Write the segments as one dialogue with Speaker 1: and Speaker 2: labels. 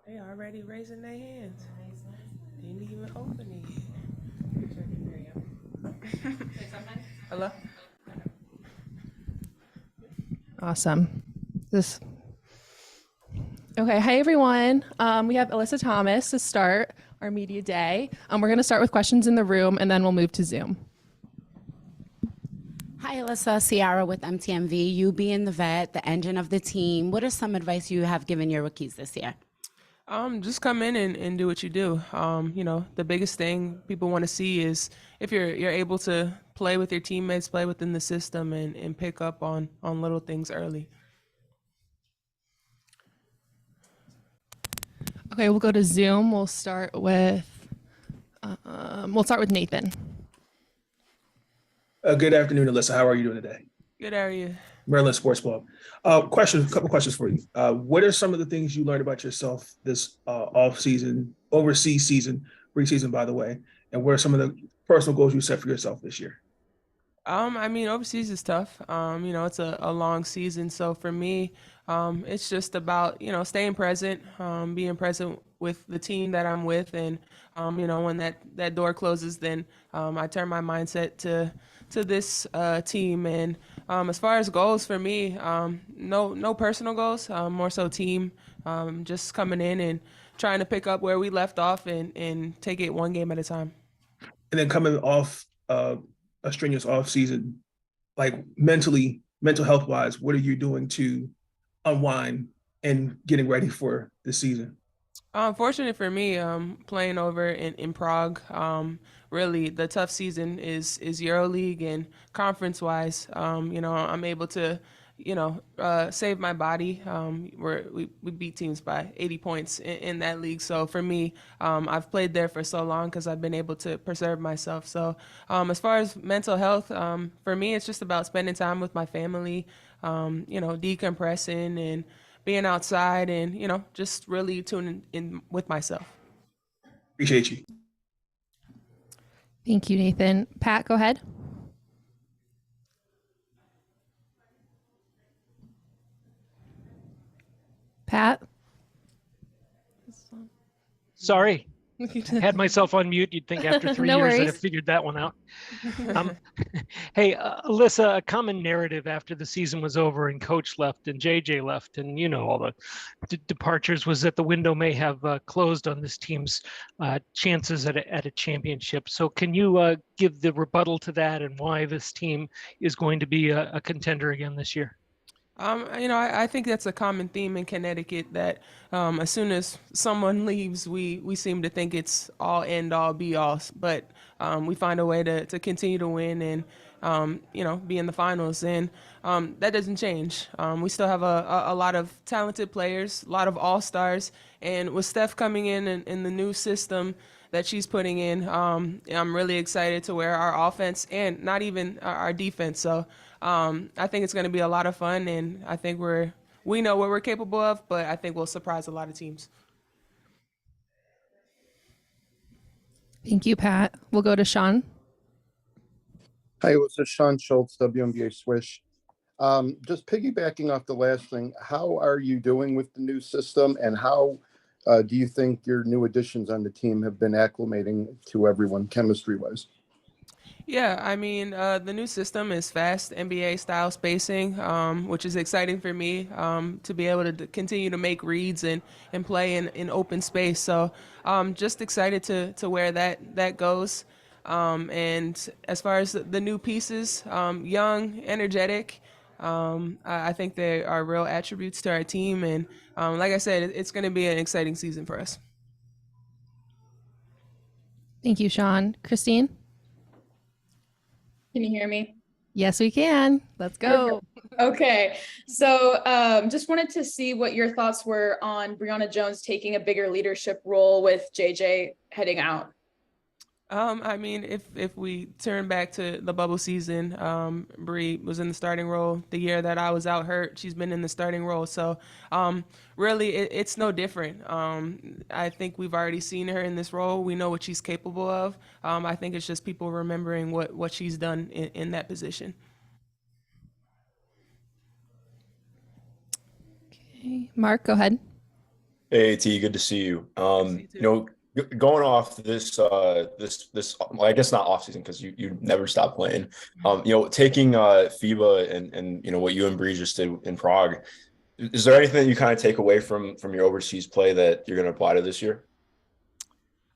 Speaker 1: They already raising their hands. Didn't even open it. Hello?
Speaker 2: Awesome. This. Okay, hi everyone. We have Alyssa Thomas to start our media day. We're going to start with questions in the room, and then we'll move to Zoom.
Speaker 3: Hi, Alyssa. Ciara with MTMV. You being the vet, the engine of the team, what is some advice you have given your rookies this year?
Speaker 1: Just come in and do what you do. The biggest thing people want to see is if you're able to play with your teammates, play within the system, and pick up on little things early.
Speaker 2: Okay, we'll go to Zoom. We'll start with Nathan.
Speaker 4: Good afternoon, Alyssa. How are you doing today?
Speaker 1: Good, how are you?
Speaker 4: Maryland Sports Club. A couple questions for you. What are some of the things you learned about yourself this off-season, overseas season, preseason, by the way, and what are some of the personal goals you set for yourself this year?
Speaker 1: Overseas is tough. It's a long season. So for me, it's just about, staying present, being present with the team that I'm with. And, when that door closes, then I turn my mindset to this team. And as far as goals for me, no personal goals, more so team, just coming in and trying to pick up where we left off and take it one game at a time.
Speaker 4: And then coming off a strenuous off season, like mental health wise, what are you doing to unwind and getting ready for the season?
Speaker 1: Fortunate for me, playing over in Prague, really the tough season is EuroLeague and conference wise. I'm able to, save my body. We beat teams by 80 points in that league. So for me, I've played there for so long because I've been able to preserve myself. So as far as mental health, for me, it's just about spending time with my family, decompressing and being outside and, just really tuning in with myself.
Speaker 4: Appreciate you.
Speaker 2: Thank you, Nathan. Pat, go ahead. Pat?
Speaker 5: Sorry, had myself on mute. You'd think after 3
Speaker 2: No
Speaker 5: years I'd
Speaker 2: worries.
Speaker 5: have figured that one out. Hey, Alyssa, a common narrative after the season was over and coach left and JJ left and, all the departures was that the window may have closed on this team's chances at a championship. So can you give the rebuttal to that and why this team is going to be a contender again this year?
Speaker 1: I think that's a common theme in Connecticut that as soon as someone leaves, we seem to think it's all end all be all, but we find a way to continue to win and be in the finals, and that doesn't change. We still have a lot of talented players, a lot of all stars, and with Steph coming in the new system that she's putting in, I'm really excited to where our offense and not even our defense. So I think it's going to be a lot of fun, and I think we know what we're capable of, but I think we'll surprise a lot of teams.
Speaker 2: Thank you, Pat. We'll go to Sean.
Speaker 6: Hi, it was Sean Schultz, WNBA Swish. Just piggybacking off the last thing, how are you doing with the new system, and how do you think your new additions on the team have been acclimating to everyone chemistry-wise?
Speaker 1: Yeah, the new system is fast NBA style spacing, which is exciting for me to be able to continue to make reads and play in open space. So just excited to where that goes. And as far as the new pieces, young, energetic, I think they are real attributes to our team. And like I said, it's going to be an exciting season for us.
Speaker 2: Thank you, Sean. Christine?
Speaker 7: Can you hear me?
Speaker 2: Yes, we can. Let's go.
Speaker 7: Okay. So just wanted to see what your thoughts were on Brionna Jones taking a bigger leadership role with JJ heading out.
Speaker 1: If we turn back to the bubble season, Bree was in the starting role. The year that I was out hurt, she's been in the starting role. So really, it's no different. I think we've already seen her in this role. We know what she's capable of. I think it's just people remembering what she's done in that position.
Speaker 2: Okay. Mark, go ahead.
Speaker 8: Hey, T, good to see you.
Speaker 1: See you too.
Speaker 8: Going off this, well, I guess not off season because you never stop playing. Taking FIBA and what you and Bree just did in Prague. Is there anything that you kind of take away from your overseas play that you're going to apply to this year?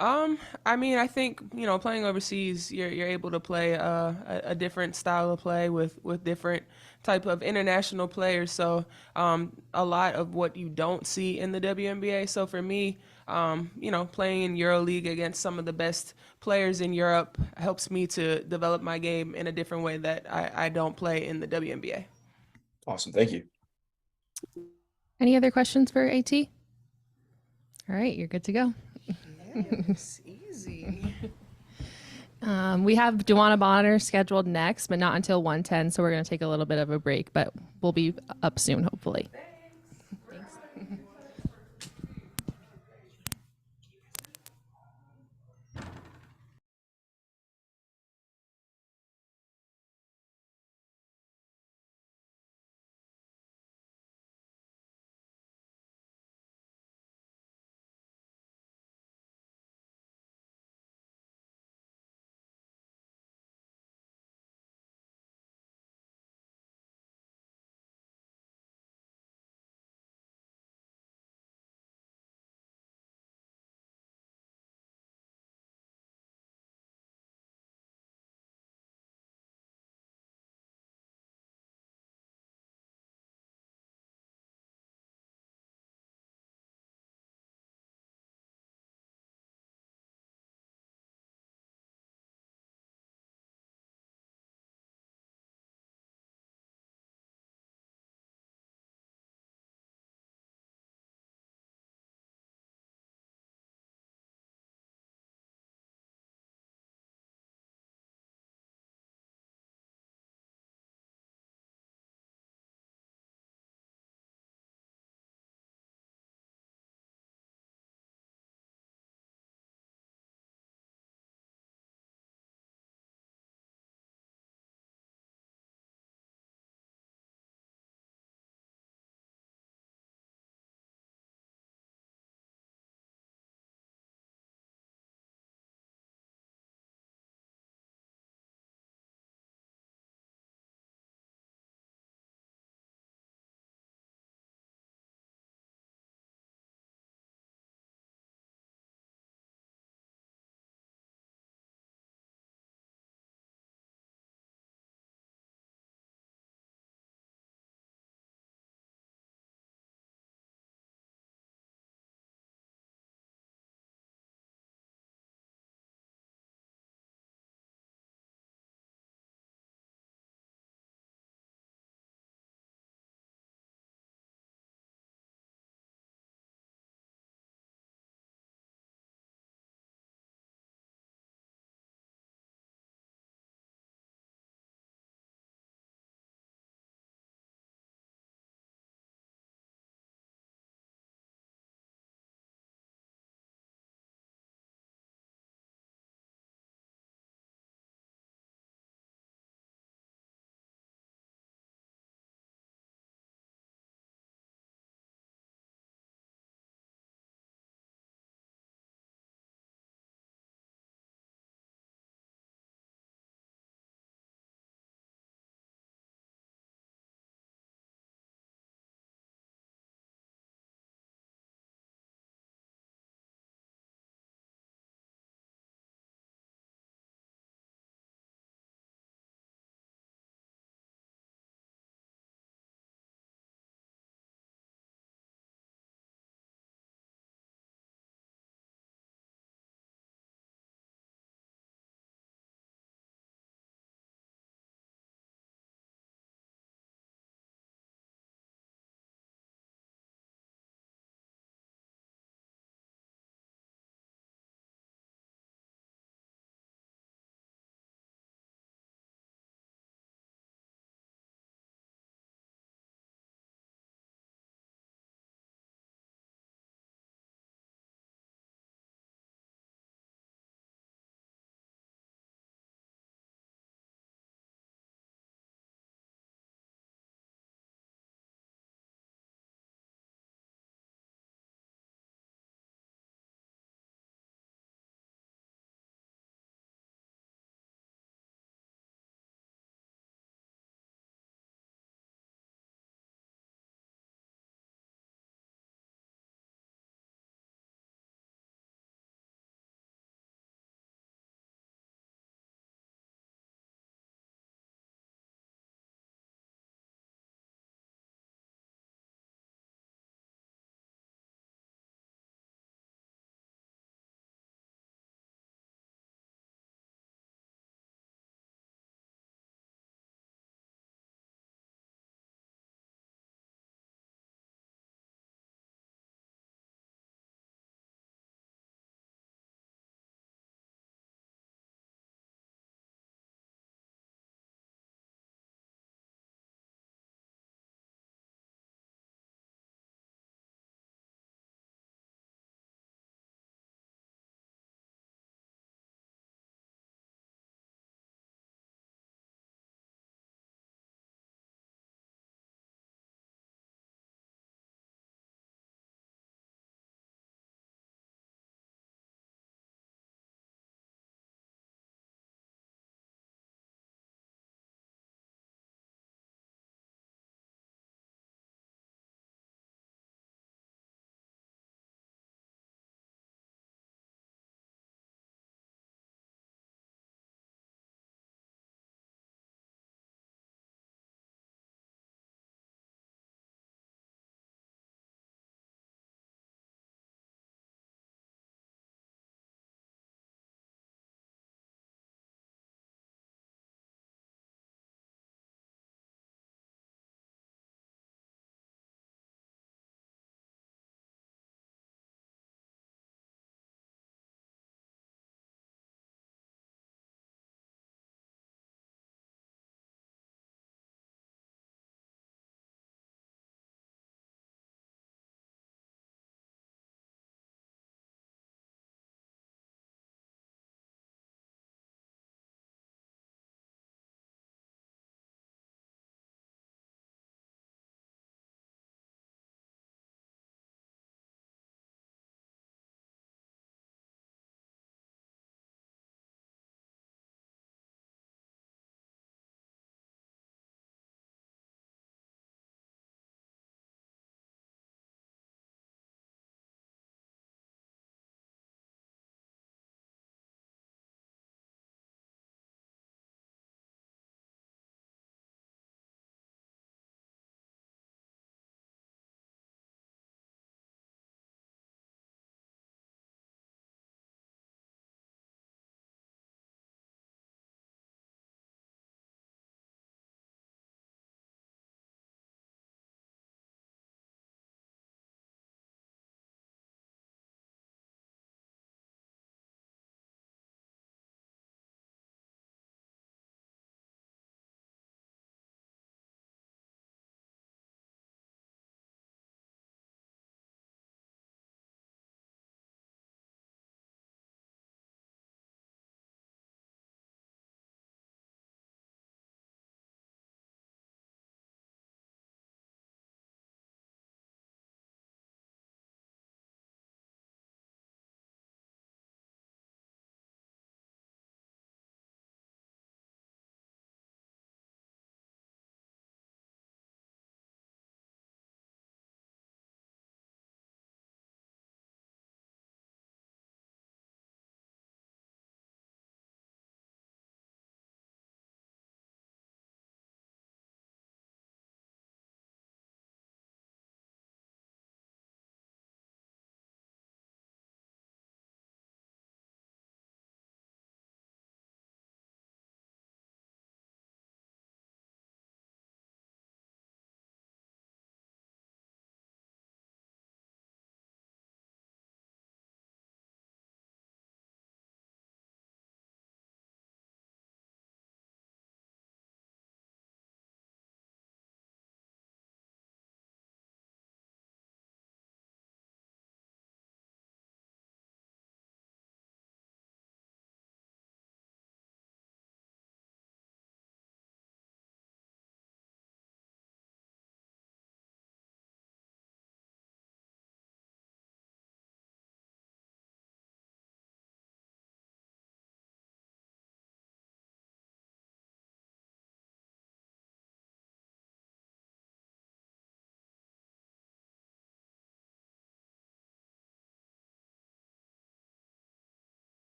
Speaker 1: I mean, I think playing overseas, you're able to play a different style of play with different type of international players. So a lot of what you don't see in the WNBA. So for me, playing in EuroLeague against some of the best players in Europe helps me to develop my game in a different way that I don't play in the WNBA.
Speaker 8: Awesome. Thank you.
Speaker 2: Any other questions for AT? All right, you're good to go.
Speaker 1: It's easy.
Speaker 2: We have DeWanna Bonner scheduled next, but not until 1:10, so we're going to take a little bit of a break, but we'll be up soon, hopefully.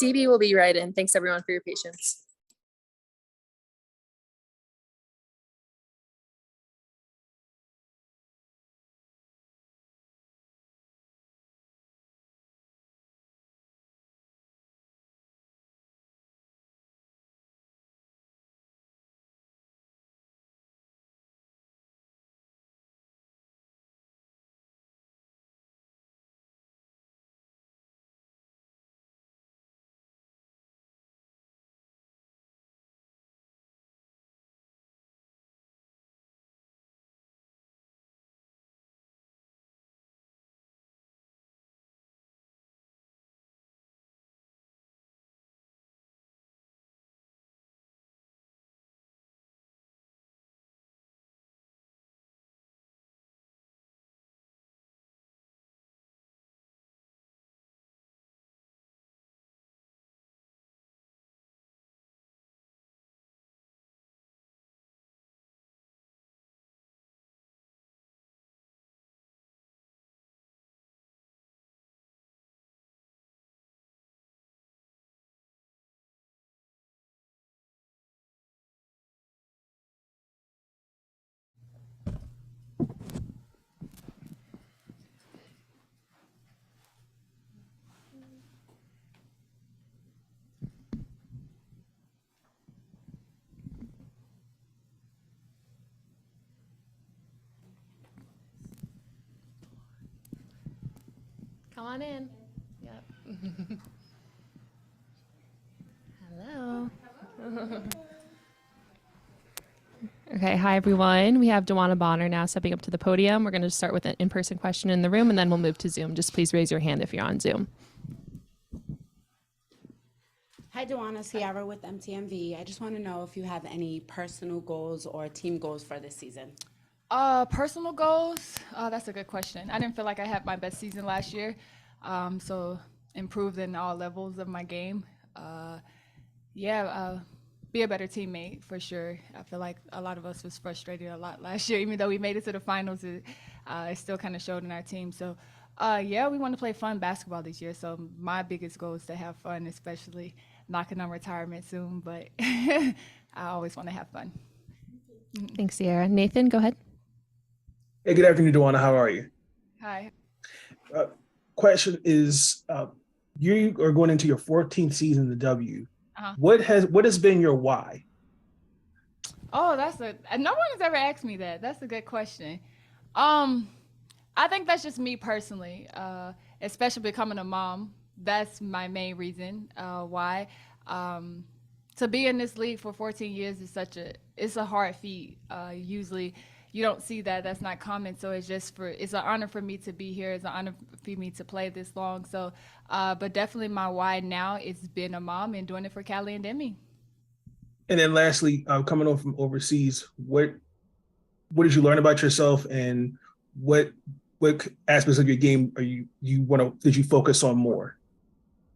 Speaker 9: DB will be right in. Thanks everyone for your patience. Come on in. Yep. Hello. Okay, hi everyone. We have DeWanna Bonner now stepping up to the podium. We're going to start with an in-person question in the room, and then we'll move to Zoom. Just please raise your hand if you're on Zoom.
Speaker 3: Hi, DeWanna, Ciara with MTMV. I just want to know if you have any personal goals or team goals for this season.
Speaker 10: Personal goals? That's a good question. I didn't feel like I had my best season last year, so improved in all levels of my game. Be a better teammate for sure. I feel like a lot of us was frustrated a lot last year, even though we made it to the finals. It still kind of showed in our team. So, we want to play fun basketball this year. So my biggest goal is to have fun, especially knocking on retirement soon. But I always want to have fun.
Speaker 2: Thanks, Sierra. Nathan, go ahead.
Speaker 4: Hey, good afternoon, DeWanna. How are you?
Speaker 10: Hi.
Speaker 4: Question is, you are going into your 14th season in the W.
Speaker 10: Uh-huh.
Speaker 4: What has been your why?
Speaker 10: Oh, no one has ever asked me that. That's a good question. I think that's just me personally, especially becoming a mom. That's my main reason why. To be in this league for 14 years is it's a hard feat. Usually you don't see that. That's not common. So it's an honor for me to be here. It's an honor for me to play this long. So, but definitely my why now is being a mom and doing it for Callie and Demi.
Speaker 4: And then lastly, coming over from overseas, what did you learn about yourself, and what aspects of your game did you focus on more?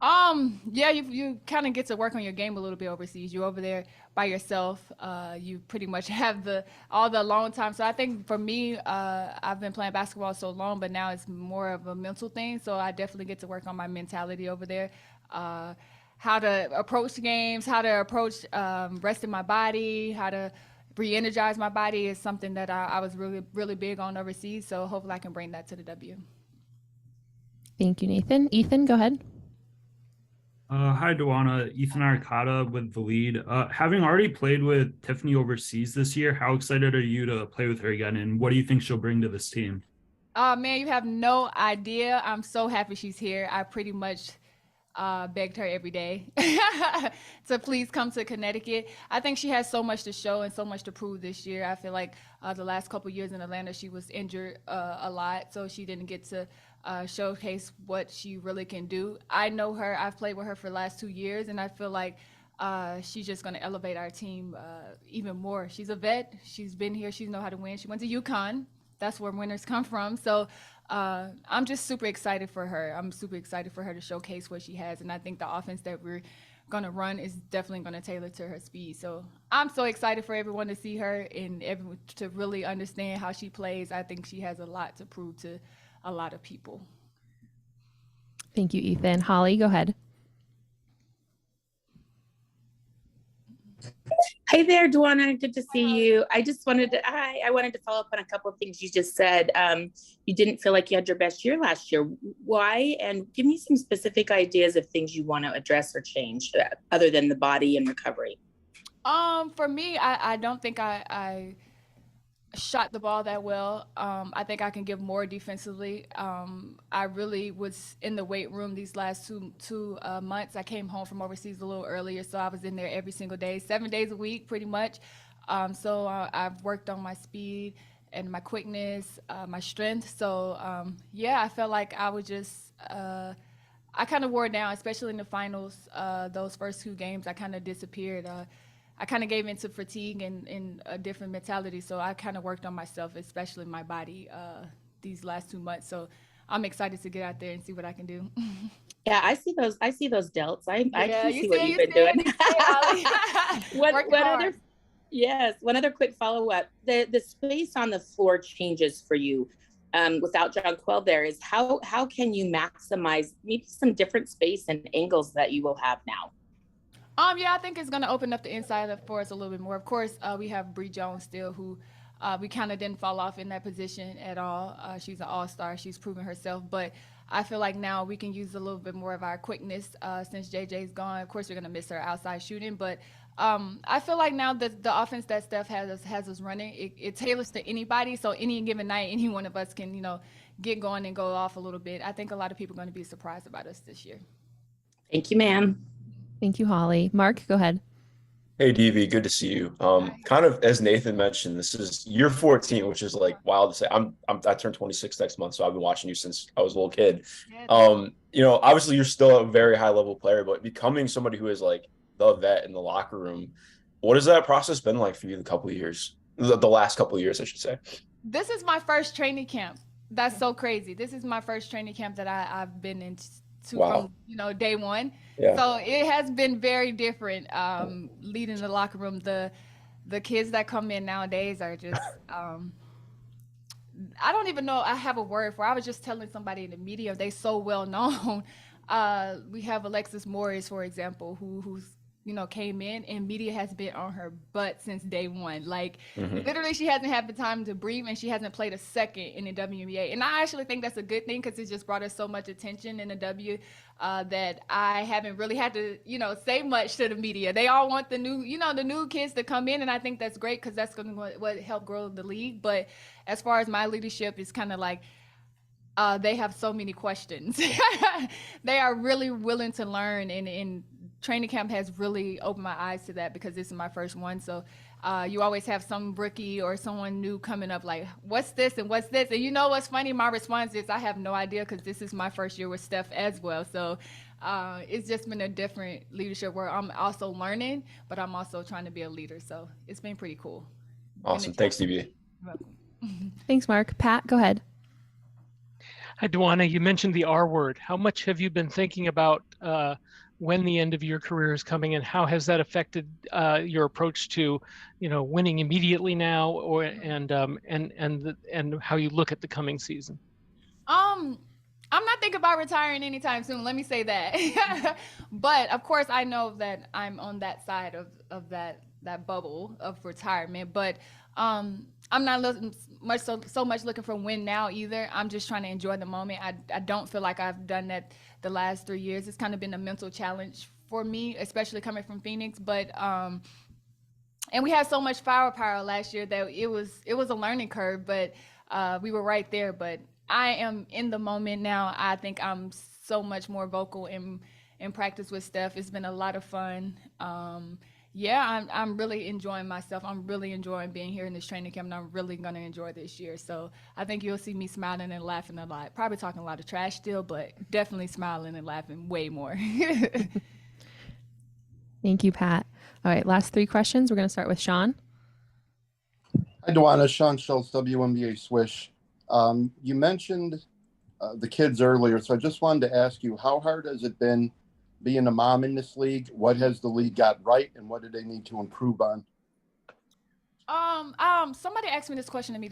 Speaker 10: You kind of get to work on your game a little bit overseas. You're over there by yourself. You pretty much have all the alone time. So I think for me, I've been playing basketball so long, but now it's more of a mental thing. So I definitely get to work on my mentality over there. How to approach games, how to approach resting my body, how to re-energize my body is something that I was really, really big on overseas. So hopefully I can bring that to the W.
Speaker 2: Thank you, Nathan. Ethan, go ahead.
Speaker 11: Hi, DeWanna. Ethan Arcata with The Lead. Having already played with Tiffany overseas this year, how excited are you to play with her again, and what do you think she'll bring to this team?
Speaker 10: Man, you have no idea. I'm so happy she's here. I pretty much begged her every day to please come to Connecticut. I think she has so much to show and so much to prove this year. I feel like the last couple years in Atlanta, she was injured a lot, so she didn't get to showcase what she really can do. I know her. I've played with her for the last 2 years, and I feel like she's just going to elevate our team even more. She's a vet. She's been here. She knows how to win. She went to UConn. That's where winners come from. So I'm just super excited for her. I'm super excited for her to showcase what she has, and I think the offense that we're going to run is definitely going to tailor to her speed. So I'm so excited for everyone to see her and everyone to really understand how she plays. I think she has a lot to prove to a lot of people.
Speaker 2: Thank you, Ethan. Holly, go ahead.
Speaker 12: Hi there, DeWanna. Good to see you. I just wanted to, I wanted to follow up on a couple of things you just said. You didn't feel like you had your best year last year. Why? And give me some specific ideas of things you want to address or change other than the body and recovery.
Speaker 10: For me, I don't think I shot the ball that well. I think I can give more defensively. I really was in the weight room these last two months. I came home from overseas a little earlier, so I was in there every single day, 7 days a week, pretty much. So I've worked on my speed and my quickness, my strength. So yeah, I felt like I was just, I kind of wore it down, especially in the finals. Those first 2 games, I kind of disappeared. I kind of gave into fatigue and a different mentality. So I kind of worked on myself, especially my body, these last 2 months. So I'm excited to get out there and see what I can do.
Speaker 12: Yeah, I see those delts. I can see what
Speaker 10: it,
Speaker 12: you've been doing. One other quick follow-up. The space on the floor changes for you without Jonquel there is how can you maximize maybe some different space and angles that you will have now?
Speaker 10: Yeah, I think it's going to open up the inside for us a little bit more. Of course, we have Brionna Jones still, who we kind of didn't fall off in that position at all. She's an all-star. She's proven herself. But I feel like now we can use a little bit more of our quickness since JJ's gone. Of course, we're going to miss her outside shooting. But I feel like now that the offense that Steph has us running, it tailors to anybody. So any given night, any one of us can, get going and go off a little bit. I think a lot of people are going to be surprised about us this year.
Speaker 12: Thank you, ma'am.
Speaker 9: Thank you, Holly. Mark, go ahead.
Speaker 8: Hey, DV, good to see you. Kind of as Nathan mentioned, this is year 14, which is like wild to say. I turned 26 next month, so I've been watching you since I was a little kid. Obviously you're still a very high level player, but becoming somebody who is like the vet in the locker room, what has that process been like for you the last couple of years, I should say?
Speaker 10: This is my first training camp. That's so crazy. This is my first training camp that I've been in. From day one. Yeah. So it has been very different leading the locker room. The kids that come in nowadays are just I don't even know I have a word for. I was just telling somebody in the media, they so well known. We have Alexis Morris, for example, who's came in, and media has been on her butt since day one. Like literally she hasn't had the time to breathe, and she hasn't played a second in the WNBA. And I actually think that's a good thing, because it just brought us so much attention in the W that I haven't really had to, say much to the media. They all want the new kids to come in, and I think that's great, because that's going to help grow the league. But as far as my leadership, it's kind of like they have so many questions. They are really willing to learn, and training camp has really opened my eyes to that, because this is my first one. So you always have some rookie or someone new coming up like, what's this and what's this? And what's funny? My response is, I have no idea, because this is my first year with Steph as well. So it's just been a different leadership where I'm also learning, but I'm also trying to be a leader. So it's been pretty cool.
Speaker 8: Awesome. Thanks, DB.
Speaker 10: You're welcome.
Speaker 9: Thanks, Mark. Pat, go ahead.
Speaker 5: Hi, DeWanna. You mentioned the R word. How much have you been thinking about when the end of your career is coming, and how has that affected your approach to, winning immediately now, and how you look at the coming season?
Speaker 10: I'm not thinking about retiring anytime soon. Let me say that. But of course, I know that I'm on that side of that bubble of retirement. But I'm not so much looking for win now either. I'm just trying to enjoy the moment. I don't feel like I've done that the last 3 years. It's kind of been a mental challenge for me, especially coming from Phoenix. But and we had so much firepower last year that it was a learning curve. But we were right there. But I am in the moment now. I think I'm so much more vocal in practice with Steph. It's been a lot of fun. I'm really enjoying myself. I'm really enjoying being here in this training camp, and I'm really going to enjoy this year. So I think you'll see me smiling and laughing a lot. Probably talking a lot of trash still, but definitely smiling and laughing way more.
Speaker 9: Thank you, Pat. All right, last 3 questions. We're going to start with Sean.
Speaker 6: Hi, DeWanna. Sean Schultz, WNBA Swish. You mentioned the kids earlier, so I just wanted to ask you, how hard has it been being a mom in this league? What has the league got right, and what do they need to improve on?
Speaker 10: Somebody asked me this question to me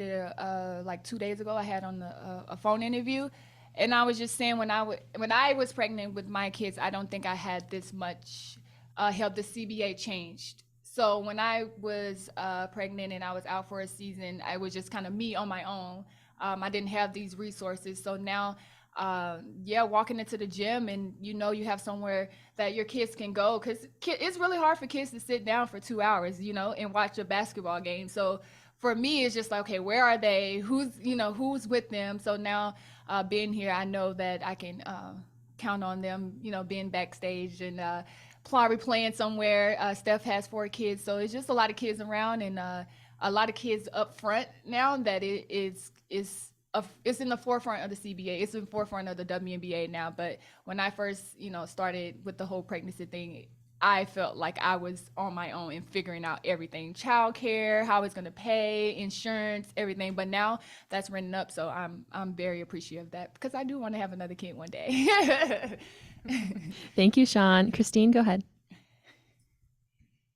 Speaker 10: like 2 days ago. I had on a phone interview, and I was just saying when I was pregnant with my kids, I don't think I had this much help. The CBA changed So when I was pregnant and I was out for a season, I was just kind of me on my own. I didn't have these resources. So now, walking into the gym and you have somewhere that your kids can go, because it's really hard for kids to sit down for 2 hours, and watch a basketball game. So for me, it's just like, okay, where are they? Who's with them? So now being here, I know that I can count on them, being backstage and probably playing somewhere. Steph has 4 kids, so it's just a lot of kids around and a lot of kids up front now that it's in the forefront of the CBA. It's in the forefront of the WNBA now. But when I first, started with the whole pregnancy thing, I felt like I was on my own and figuring out everything: childcare, how it's gonna pay, insurance, everything. But now that's written up, so I'm very appreciative of that, because I do want to have another kid one day.
Speaker 9: Thank you, Sean. Christine, go ahead.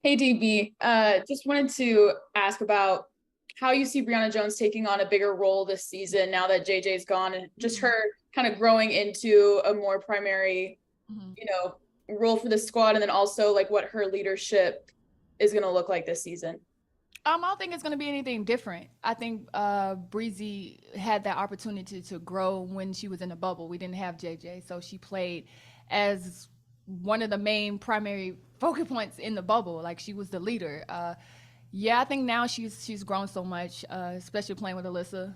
Speaker 7: Hey, DB. Just wanted to ask about how you see Brionna Jones taking on a bigger role this season now that JJ's gone, and just her kind of growing into a more primary, role for the squad, and then also like what her leadership is going to look like this season.
Speaker 10: I don't think it's going to be anything different. I think Breezy had that opportunity to grow when she was in the bubble. We didn't have JJ, so she played as one of the main primary focal points in the bubble. Like, she was the leader. I think now she's grown so much, especially playing with Alyssa.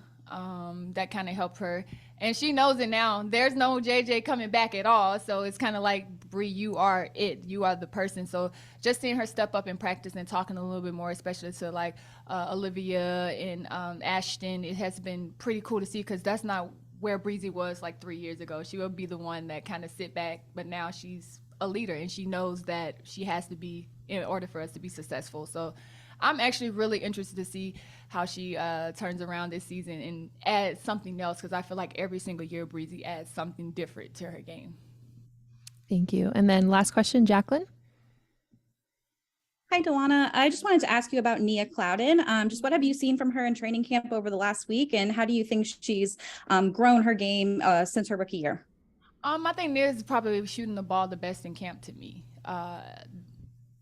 Speaker 10: That kind of helped her, and she knows it now. There's no JJ coming back at all, so it's kind of like, Bree, you are it. You are the person. So just seeing her step up in practice and talking a little bit more, especially to like Olivia and Ashten, it has been pretty cool to see, because that's not where Breezy was like 3 years ago. She would be the one that kind of sit back, but now she's a leader, and she knows that she has to be in order for us to be successful. So I'm actually really interested to see how she turns around this season and adds something else, because I feel like every single year Breezy adds something different to her game.
Speaker 9: Thank you. And then last question, Jacqueline.
Speaker 13: Hi, DeWanna. I just wanted to ask you about Nia Clouden. Just what have you seen from her in training camp over the last week, and how do you think she's grown her game since her rookie year?
Speaker 10: I think Nia's probably shooting the ball the best in camp to me.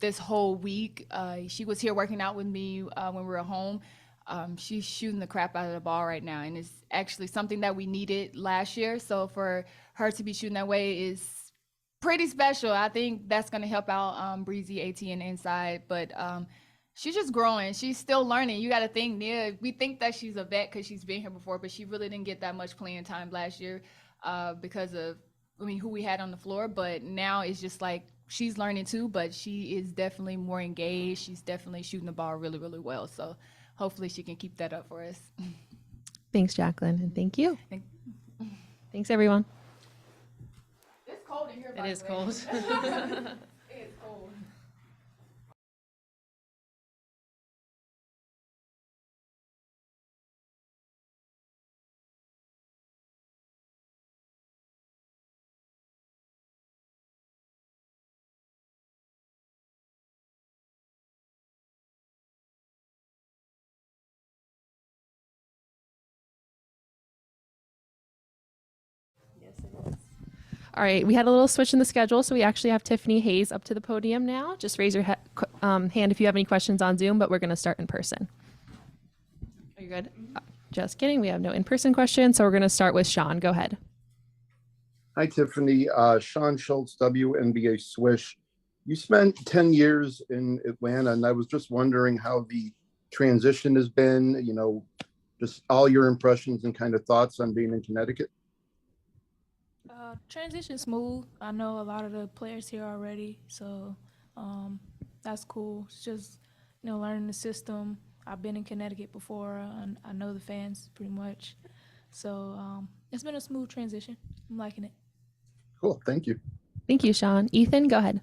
Speaker 10: This whole week, she was here working out with me when we were at home. She's shooting the crap out of the ball right now, and it's actually something that we needed last year. So for her to be shooting that way is pretty special. I think that's going to help out Breezy, AT, and inside. But she's just growing. She's still learning. You got to think, Nia, we think that she's a vet because she's been here before, but she really didn't get that much playing time last year because of, who we had on the floor. But now it's just like, she's learning too, but she is definitely more engaged. She's definitely shooting the ball really, really well. So hopefully she can keep that up for us.
Speaker 9: Thanks, Jacqueline, and thank you. Thanks, everyone.
Speaker 10: It's cold in here.
Speaker 2: It is cold.
Speaker 10: It is cold.
Speaker 9: All right, we had a little switch in the schedule, so we actually have Tiffany Hayes up to the podium now. Just raise your hand if you have any questions on Zoom, but we're going to start in person. Are you good? Just kidding. We have no in-person questions, so we're going to start with Sean. Go ahead.
Speaker 6: Hi, Tiffany. Sean Schultz, WNBA Swish. You spent 10 years in Atlanta, and I was just wondering how the transition has been, just all your impressions and kind of thoughts on being in Connecticut.
Speaker 14: Transition smooth. I know a lot of the players here already, so that's cool. It's just, learning the system. I've been in Connecticut before, and I know the fans pretty much. So it's been a smooth transition. I'm liking it.
Speaker 6: Cool. Thank you.
Speaker 9: Thank you, Sean. Ethan, go ahead.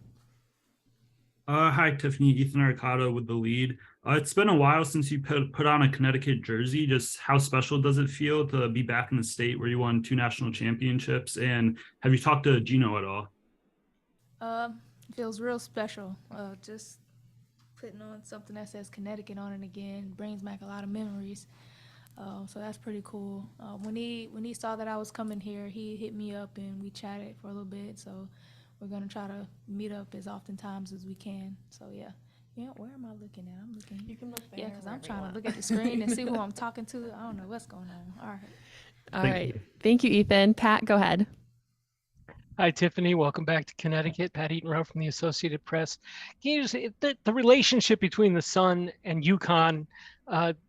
Speaker 11: Hi, Tiffany. Ethan Arcata with The Lead. It's been a while since you put on a Connecticut jersey. Just how special does it feel to be back in the state where you won 2 national championships? And have you talked to Gino at all?
Speaker 14: It feels real special. Just putting on something that says Connecticut on it again brings back a lot of memories. So that's pretty cool. When he saw that I was coming here, he hit me up and we chatted for a little bit. So we're gonna try to meet up as often times as we can. So yeah, Yeah, where am I looking at? I'm looking.
Speaker 2: You can look there.
Speaker 14: Yeah, because I'm
Speaker 2: wherever you
Speaker 14: trying to
Speaker 2: want.
Speaker 14: look at the screen and see who I'm talking to. I don't know what's going on. All right.
Speaker 2: All right. Thank you, Ethan. Pat, go ahead.
Speaker 5: Hi, Tiffany. Welcome back to Connecticut. Pat Eatonrow from the Associated Press. Can you just the relationship between the Sun and UConn?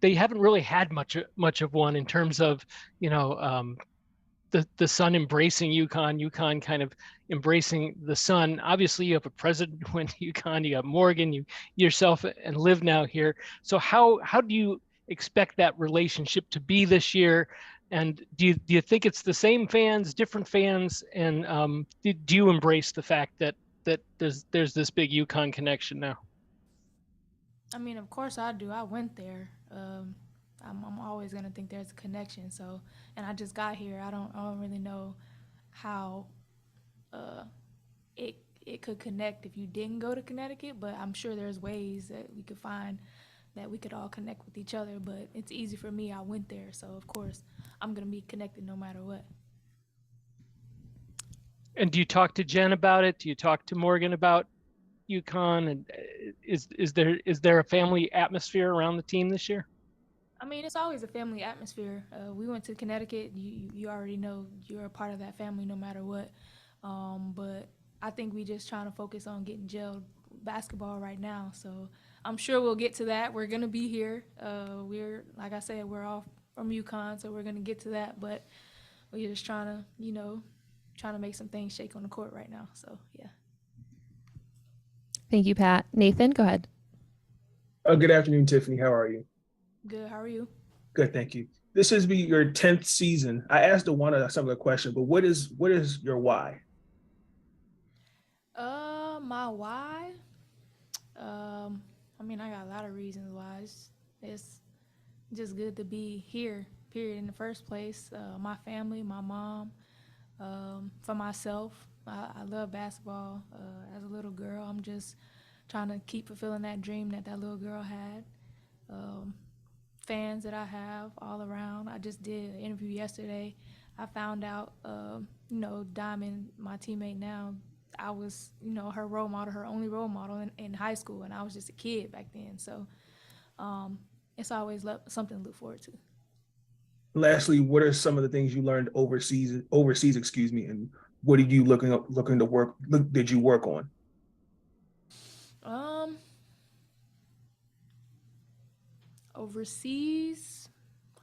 Speaker 5: They haven't really had much of one in terms of the Sun embracing UConn, UConn kind of embracing the Sun. Obviously, you have a president who went to UConn. You have Morgan, you yourself, and Liv now here. So how do you expect that relationship to be this year? And do you think it's the same fans, different fans, and do you embrace the fact that there's this big UConn connection now?
Speaker 14: I mean, of course I do. I went there. I'm always gonna think there's a connection. So, and I just got here. I don't really know how it could connect if you didn't go to Connecticut, but I'm sure there's ways that we could find that we could all connect with each other. But it's easy for me. I went there, so of course I'm gonna be connected no matter what.
Speaker 5: And do you talk to Jen about it? Do you talk to Morgan about UConn? And is there a family atmosphere around the team this year?
Speaker 14: I mean, it's always a family atmosphere. We went to Connecticut. You already know you're a part of that family no matter what. But I think we just trying to focus on getting gelled basketball right now. So I'm sure we'll get to that. We're gonna be here. We're, like I said, we're all from UConn, so we're gonna get to that. But we're just trying to make some things shake on the court right now. So yeah.
Speaker 2: Thank you, Pat. Nathan, go ahead.
Speaker 4: Good afternoon, Tiffany. How are you?
Speaker 14: Good. How are you?
Speaker 4: Good, thank you. This is your 10th season. I asked DeWanna a similar question, but what is your why?
Speaker 14: My why? I mean, I got a lot of reasons why. It's just good to be here, period, in the first place. My family, my mom, for myself. I love basketball. As a little girl, I'm just trying to keep fulfilling that dream that little girl had. Fans that I have all around. I just did an interview yesterday. I found out, Diamond, my teammate now, I was, her role model, her only role model in high school, and I was just a kid back then. So it's always something to look forward to.
Speaker 4: Lastly, what are some of the things you learned overseas, and what are you did you work on?
Speaker 14: Overseas,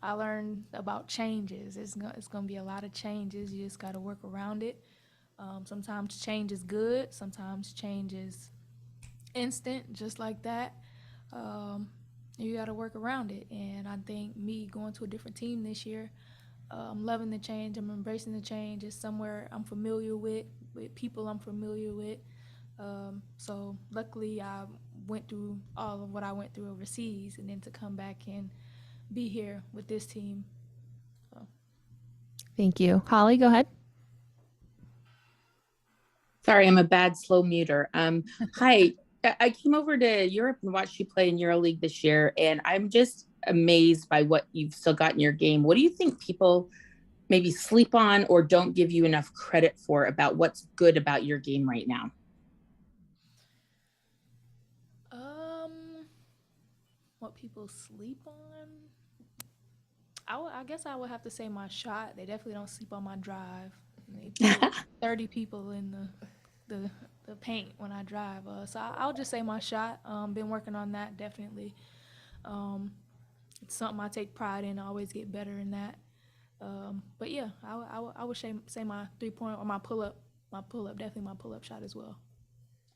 Speaker 14: I learned about changes. It's gonna be a lot of changes. You just gotta work around it. Sometimes change is good. Sometimes change is instant, just like that. You gotta work around it. And I think me going to a different team this year, I'm loving the change. I'm embracing the change. It's somewhere I'm familiar with people I'm familiar with. So luckily I went through all of what I went through overseas, and then to come back and be here with this team. So.
Speaker 2: Thank you. Holly, go ahead.
Speaker 12: Sorry, I'm a bad slow muter. Hi, I came over to Europe and watched you play in EuroLeague this year, and I'm just amazed by what you've still got in your game. What do you think people maybe sleep on or don't give you enough credit for about what's good about your game right now?
Speaker 14: What people sleep on? I guess I would have to say my shot. They definitely don't sleep on my drive. They put 30 people in the paint when I drive. So I'll just say my shot. Been working on that, definitely. It's something I take pride in. I always get better in that. But yeah, I would say my 3-point or my pull-up, definitely my pull-up shot as well.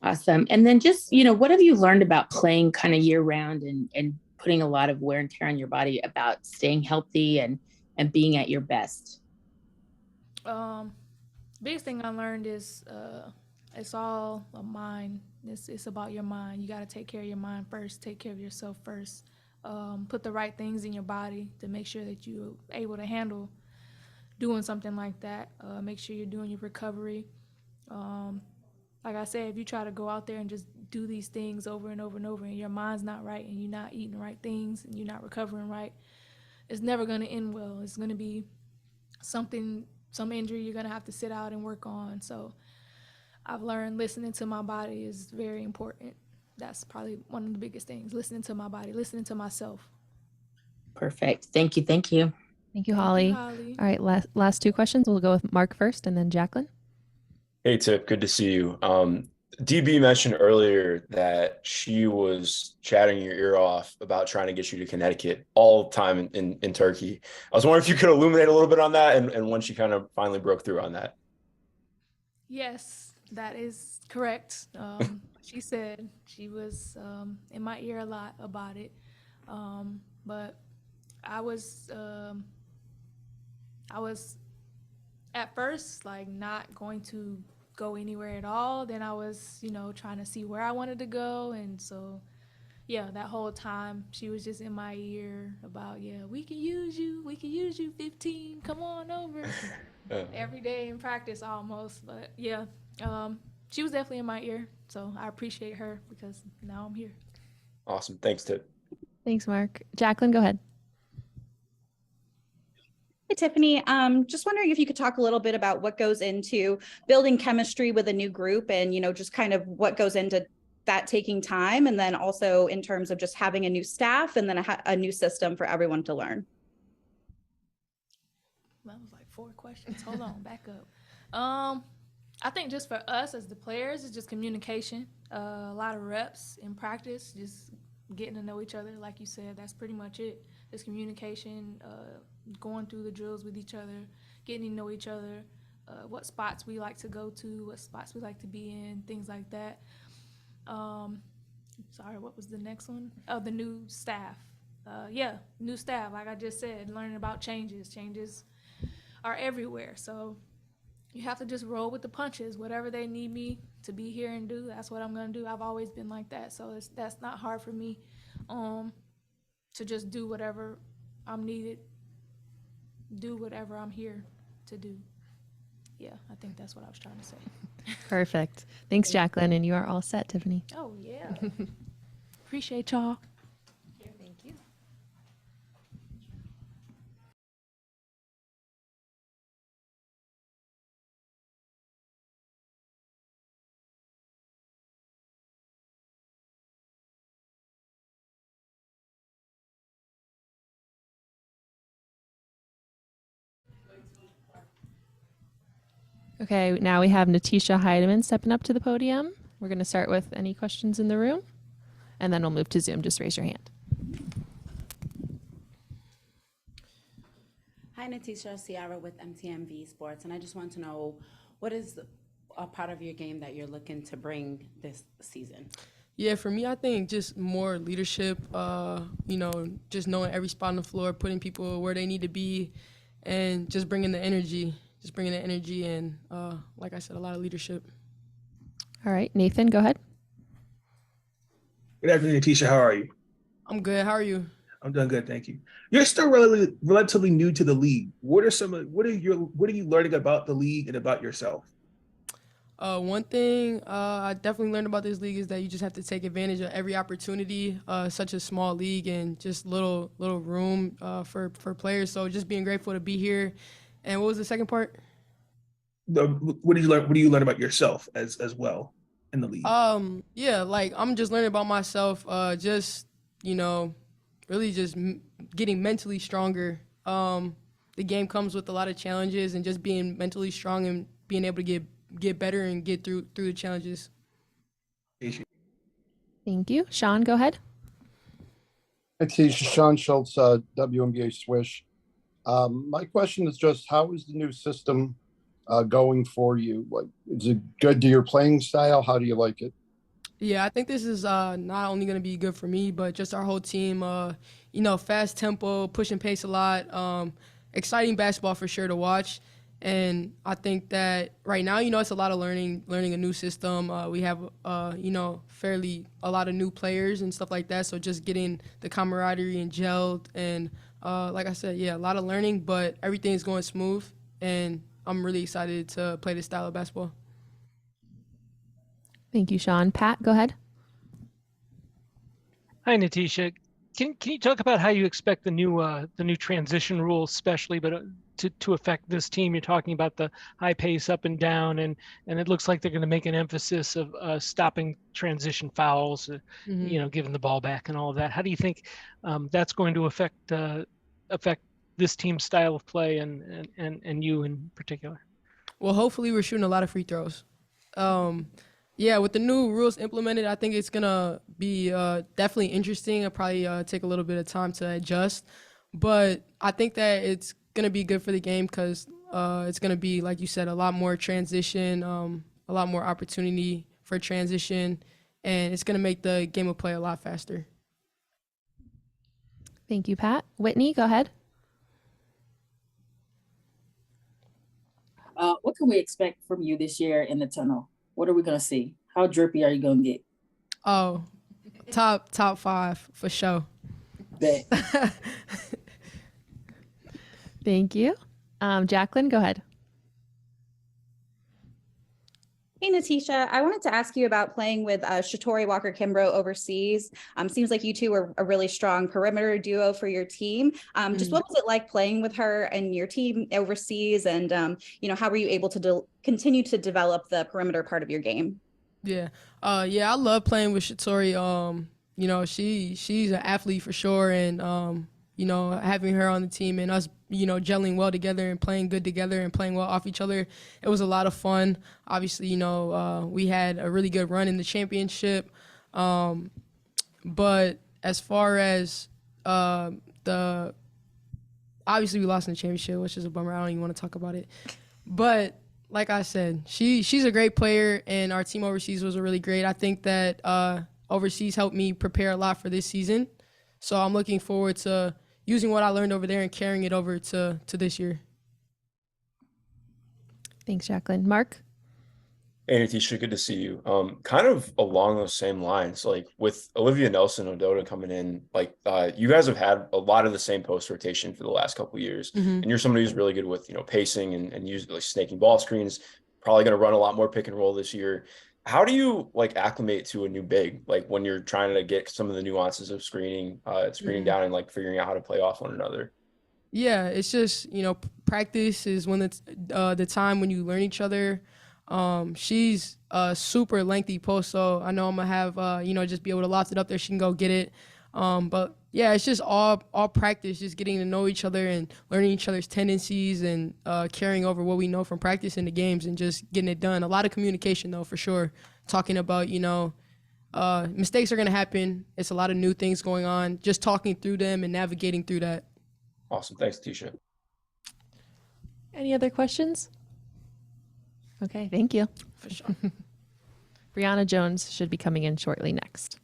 Speaker 12: Awesome. And then just, what have you learned about playing kind of year round and putting a lot of wear and tear on your body about staying healthy and being at your best?
Speaker 14: Biggest thing I learned is it's all a mind. It's about your mind. You got to take care of your mind first. Take care of yourself first. Put the right things in your body to make sure that you're able to handle doing something like that. Make sure you're doing your recovery. Like I said, if you try to go out there and just do these things over and over and over, and your mind's not right, and you're not eating the right things, and you're not recovering right, it's never going to end well. It's going to be some injury you're going to have to sit out and work on. So I've learned listening to my body is very important. that's probably one of the biggest things, listening to my body, listening to myself.
Speaker 12: Perfect. Thank you. Thank you.
Speaker 9: Thank you, Holly.
Speaker 14: Holly.
Speaker 9: All right, last two questions. We'll go with Mark first and then Jacqueline.
Speaker 8: Hey, Tip, good to see you. DB mentioned earlier that she was chatting your ear off about trying to get you to Connecticut all the time in Turkey. I was wondering if you could illuminate a little bit on that and when she kind of finally broke through on that.
Speaker 14: Yes, that is correct. She said she was in my ear a lot about it, but I was at first like not going to go anywhere at all. Then I was, trying to see where I wanted to go, and so yeah, that whole time she was just in my ear about, we can use you 15, come on over. Every day in practice almost, but yeah, she was definitely in my ear, so I appreciate her because now I'm here.
Speaker 8: Awesome. Thanks, Tip.
Speaker 9: Thanks, Mark. Jacqueline, go ahead.
Speaker 13: Hey, Tiffany, just wondering if you could talk a little bit about what goes into building chemistry with a new group and, just kind of what goes into that taking time. And then also in terms of just having a new staff and then a new system for everyone to learn.
Speaker 14: That was like 4 questions. Hold on, back up. I think just for us as the players, it's just communication, a lot of reps in practice, just getting to know each other. Like you said, that's pretty much it. Just communication, going through the drills with each other, getting to know each other, what spots we like to go to, what spots we like to be in, things like that. Sorry, what was the next one? Oh, the new staff. New staff, like I just said, learning about changes. Changes are everywhere, so you have to just roll with the punches. Whatever they need me to be here and do, that's what I'm gonna do. I've always been like that, so that's not hard for me to just do whatever I'm needed, do whatever I'm here to do. Yeah, I think that's what I was trying to say.
Speaker 9: Perfect. Thanks, Jacqueline, and you are all set, Tiffany.
Speaker 14: Oh, yeah. Appreciate y'all.
Speaker 9: Thank you. Okay, now we have Natisha Hiedeman stepping up to the podium. We're going to start with any questions in the room, and then we'll move to Zoom. Just raise your hand.
Speaker 3: Hi, Natisha, Ciara with MTMV Sports, and I just want to know, what is a part of your game that you're looking to bring this season?
Speaker 1: Yeah, for me, I think just more leadership, just knowing every spot on the floor, putting people where they need to be, and just bringing the energy. And, like I said, a lot of leadership.
Speaker 9: All right, Nathan, go ahead.
Speaker 4: Good afternoon, Natisha. How are you?
Speaker 1: I'm good. How are you?
Speaker 4: I'm doing good, thank you. You're still relatively new to the league. What are you learning about the league and about yourself?
Speaker 1: One thing I definitely learned about this league is that you just have to take advantage of every opportunity. Such a small league and just little room for players. So just being grateful to be here. And what was the second part?
Speaker 4: What do you learn about yourself as well in the league?
Speaker 1: I'm just learning about myself. Really just getting mentally stronger. The game comes with a lot of challenges, and just being mentally strong and being able to get better and get through the challenges.
Speaker 9: Thank you. Sean, go ahead.
Speaker 6: Natisha, Sean Schultz, WNBA Swish. My question is just, how is the new system going for you? Like, is it good to your playing style? How do you like it?
Speaker 1: Yeah, I think this is not only going to be good for me, but just our whole team. Fast tempo, pushing pace a lot. Exciting basketball for sure to watch. And I think that right now, it's a lot of learning a new system. We have, a lot of new players and stuff like that. So just getting the camaraderie and gelled. And like I said, a lot of learning, but everything's going smooth. And I'm really excited to play this style of basketball.
Speaker 9: Thank you, Sean. Pat, go ahead.
Speaker 5: Hi, Natisha. Can you talk about how you expect the new transition rules, especially, but to affect this team? You're talking about the high pace up and down, and it looks like they're going to make an emphasis of stopping transition fouls, giving the ball back and all of that. How do you think that's going to affect this team's style of play and you in particular?
Speaker 1: Well, hopefully we're shooting a lot of free throws. Yeah, with the new rules implemented, I think it's gonna be definitely interesting. It'll probably take a little bit of time to adjust, but I think that it's gonna be good for the game because it's gonna be, like you said, a lot more transition, a lot more opportunity for transition, and it's gonna make the game of play a lot faster.
Speaker 9: Thank you, Pat. Whitney, go ahead.
Speaker 15: What can we expect from you this year in the tunnel? What are we going to see? How drippy are you going to get?
Speaker 1: Oh, top 5 for sure.
Speaker 15: Bet.
Speaker 9: Thank you. Jacqueline, go ahead.
Speaker 13: Hey, Natisha, I wanted to ask you about playing with Shatori Walker-Kimbrough overseas. Seems like you two were a really strong perimeter duo for your team. Just what was it like playing with her and your team overseas? And, how were you able to continue to develop the perimeter part of your game?
Speaker 1: Yeah. I love playing with Shatori. She's an athlete for sure. And, having her on the team and us, gelling well together and playing good together and playing well off each other, it was a lot of fun. Obviously, we had a really good run in the championship. But as far as obviously we lost in the championship, which is a bummer. I don't even want to talk about it. But like I said, she's a great player, and our team overseas was really great. I think that overseas helped me prepare a lot for this season. So I'm looking forward to using what I learned over there and carrying it over to this year.
Speaker 9: Thanks, Jacqueline. Mark?
Speaker 8: Hey, Natisha, good to see you. Kind of along those same lines, like with Olivia Nelson-Ododa coming in, you guys have had a lot of the same post rotation for the last couple of years, and you're somebody who's really good with, pacing and usually snaking ball screens, probably going to run a lot more pick and roll this year. How do you acclimate to a new big, when you're trying to get some of the nuances of screening down and figuring out how to play off one another?
Speaker 1: Yeah, it's just, practice is when it's the time when you learn each other. She's a super lengthy post, so I know I'm gonna have just be able to loft it up there. She can go get it. But yeah, it's just all practice, just getting to know each other and learning each other's tendencies and carrying over what we know from practice into games and just getting it done. A lot of communication though, for sure. Talking about, mistakes are gonna happen. It's a lot of new things going on. Just talking through them and navigating through that.
Speaker 8: Awesome. Thanks, Tisha.
Speaker 9: Any other questions? Okay, thank you.
Speaker 1: For sure.
Speaker 9: Brionna Jones should be coming in shortly next.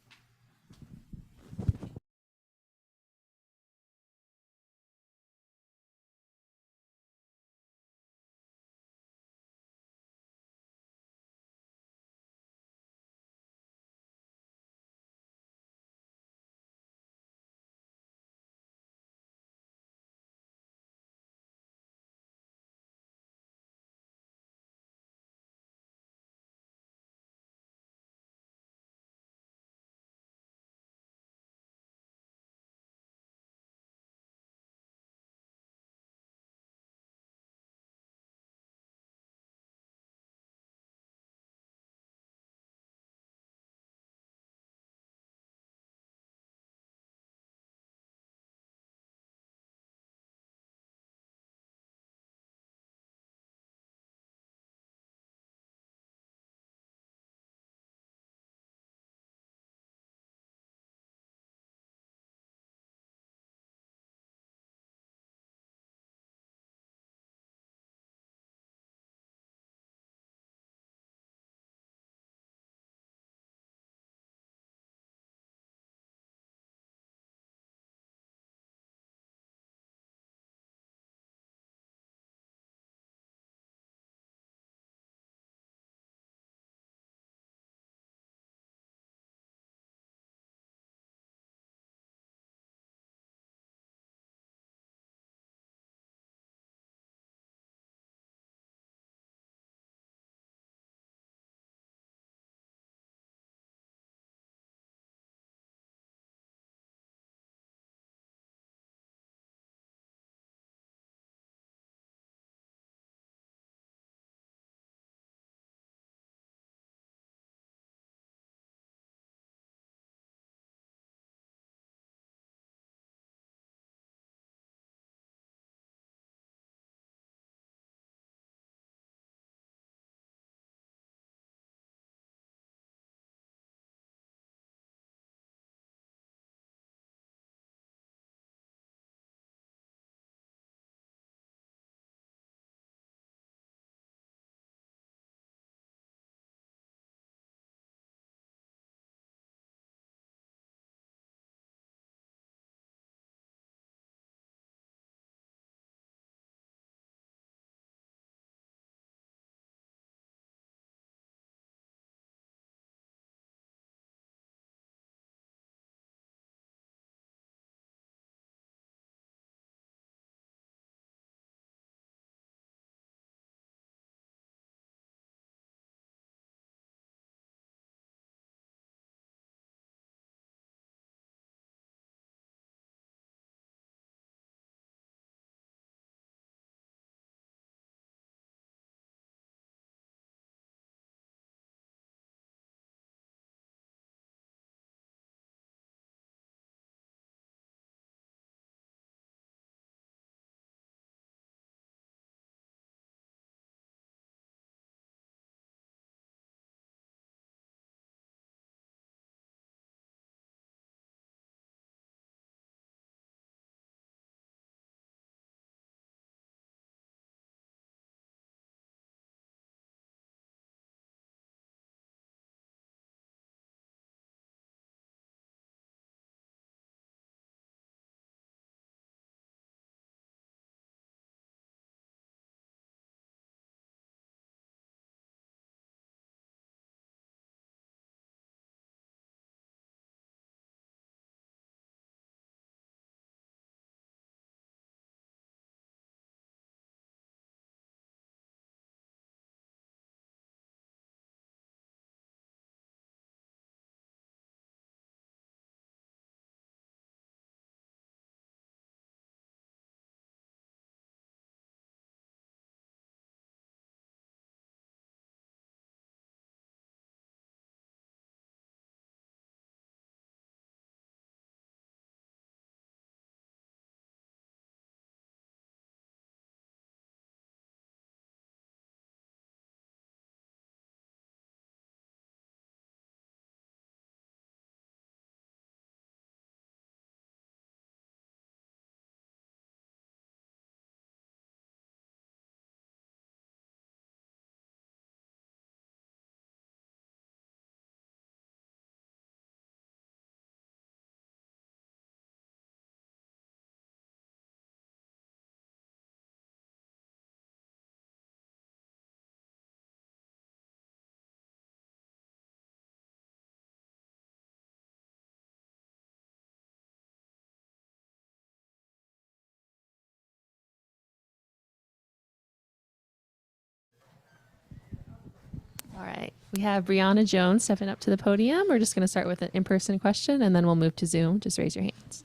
Speaker 9: All right. We have Brionna Jones stepping up to the podium. We're just going to start with an in-person question, and then we'll move to Zoom. Just raise your hands.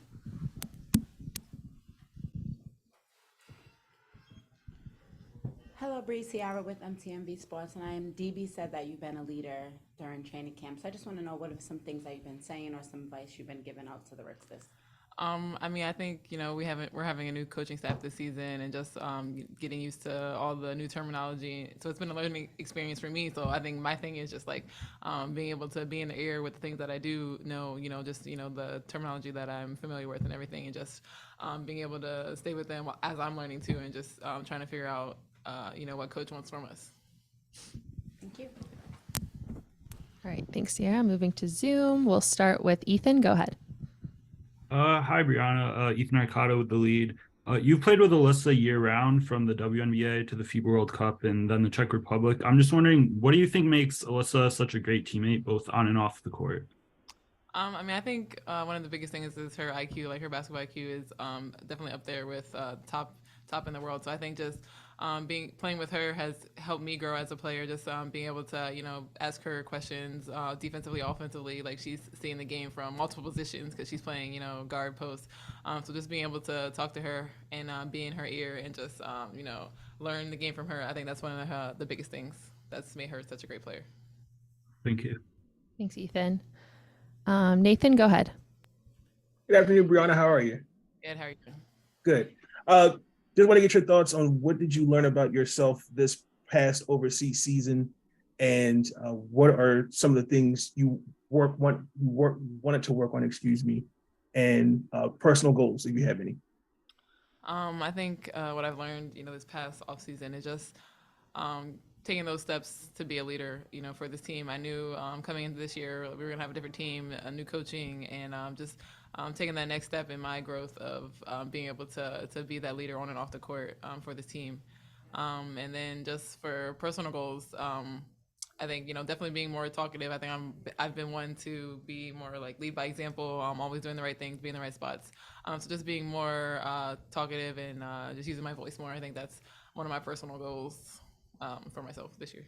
Speaker 3: Hello, Bree Ciara with MTMV Sports, and DB said that you've been a leader during training camp. So I just want to know what are some things that you've been saying or some advice you've been giving out to the Ricksters.
Speaker 16: I mean, I think, you know, we're having a new coaching staff this season and just getting used to all the new terminology. So it's been a learning experience for me. So I think my thing is just like being able to be in the air with the things that I do know, you know, just, you know, the terminology that I'm familiar with and everything, and just being able to stay with them as I'm learning too, and just trying to figure out, you know, what coach wants from us.
Speaker 3: Thank you.
Speaker 9: All right. Thanks, Sierra. Moving to Zoom. We'll start with Ethan. Go ahead.
Speaker 11: Hi, Brionna. Ethan Arcado with the lead. You've played with Alyssa year-round, from the WNBA to the FIBA World Cup and then the Czech Republic. I'm just wondering, what do you think makes Alyssa such a great teammate, both on and off the court?
Speaker 16: I mean, I think one of the biggest things is her IQ. Like, her basketball IQ is definitely up there with top in the world. So I think just playing with her has helped me grow as a player. Just being able to, you know, ask her questions defensively, offensively. Like, she's seeing the game from multiple positions because she's playing, you know, guard, post. So just being able to talk to her and be in her ear and just, you know, learn the game from her. I think that's one of the biggest things that's made her such a great player.
Speaker 11: Thank you.
Speaker 9: Thanks, Ethan. Nathan, go ahead.
Speaker 4: Good afternoon, Brionna. How are you?
Speaker 16: Good. How are you doing?
Speaker 4: Good. Just want to get your thoughts on what did you learn about yourself this past overseas season, and what are some of the things you wanted to work on, and personal goals, if you have any.
Speaker 16: I think what I've learned, you know, this past off season is just taking those steps to be a leader, you know, for this team. I knew coming into this year we were gonna have a different team, a new coaching, and just taking that next step in my growth of being able to be that leader on and off the court for this team. And then just for personal goals, I think, you know, definitely being more talkative. I think I've been one to be more like lead by example. I'm always doing the right things, be in the right spots. So just being more talkative and just using my voice more. I think that's one of my personal goals for myself this year.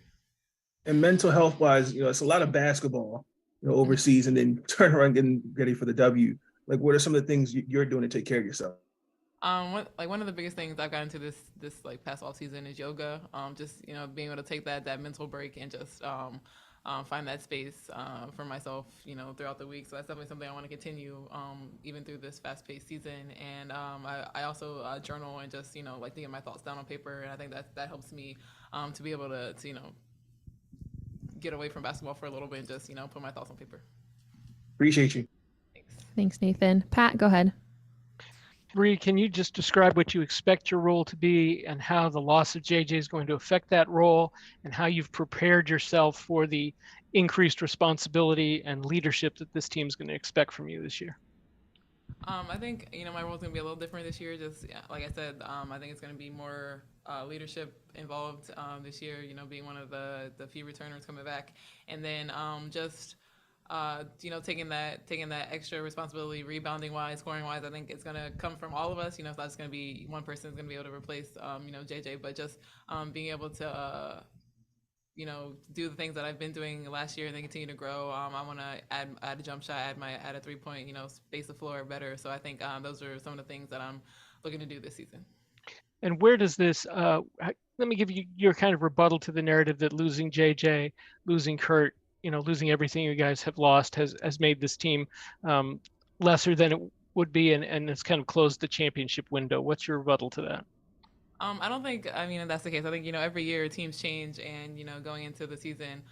Speaker 4: And mental health wise, you know, it's a lot of basketball, you know, overseas, and then turn around getting ready for the W. Like, what are some of the things you're doing to take care of yourself?
Speaker 16: One of the biggest things I've gotten into this like past off season is yoga. Just, you know, being able to take that mental break and just find that space for myself, you know, throughout the week. So that's definitely something I want to continue even through this fast-paced season. And I also journal and just, you know, like to get my thoughts down on paper. And I think that helps me to be able to, you know, get away from basketball for a little bit and just, you know, put my thoughts on paper.
Speaker 4: Appreciate you.
Speaker 9: Thanks, Nathan. Pat, go ahead.
Speaker 5: Bree, can you just describe what you expect your role to be and how the loss of JJ is going to affect that role, and how you've prepared yourself for the increased responsibility and leadership that this team is going to expect from you this year?
Speaker 16: I think, you know, my role's going to be a little different this year. Just like I said, I think it's going to be more leadership involved this year, you know, being one of the few returners coming back. And then just you know, taking that extra responsibility, rebounding wise, scoring wise. I think it's gonna come from all of us. You know, it's not just gonna be one person is gonna be able to replace you know, JJ, but just being able to you know, do the things that I've been doing last year and then continue to grow. I want to add a jump shot, add a 3-point, you know, space the floor better. So I think those are some of the things that I'm looking to do this season.
Speaker 5: And where does this? Let me give you your kind of rebuttal to the narrative that losing JJ, losing Kurt, you know, losing everything you guys have lost has made this team lesser than it would be, and it's kind of closed the championship window. What's your rebuttal to that?
Speaker 16: I don't think, I mean, that's the case. I think, you know, every year teams change, and, you know, going into the season,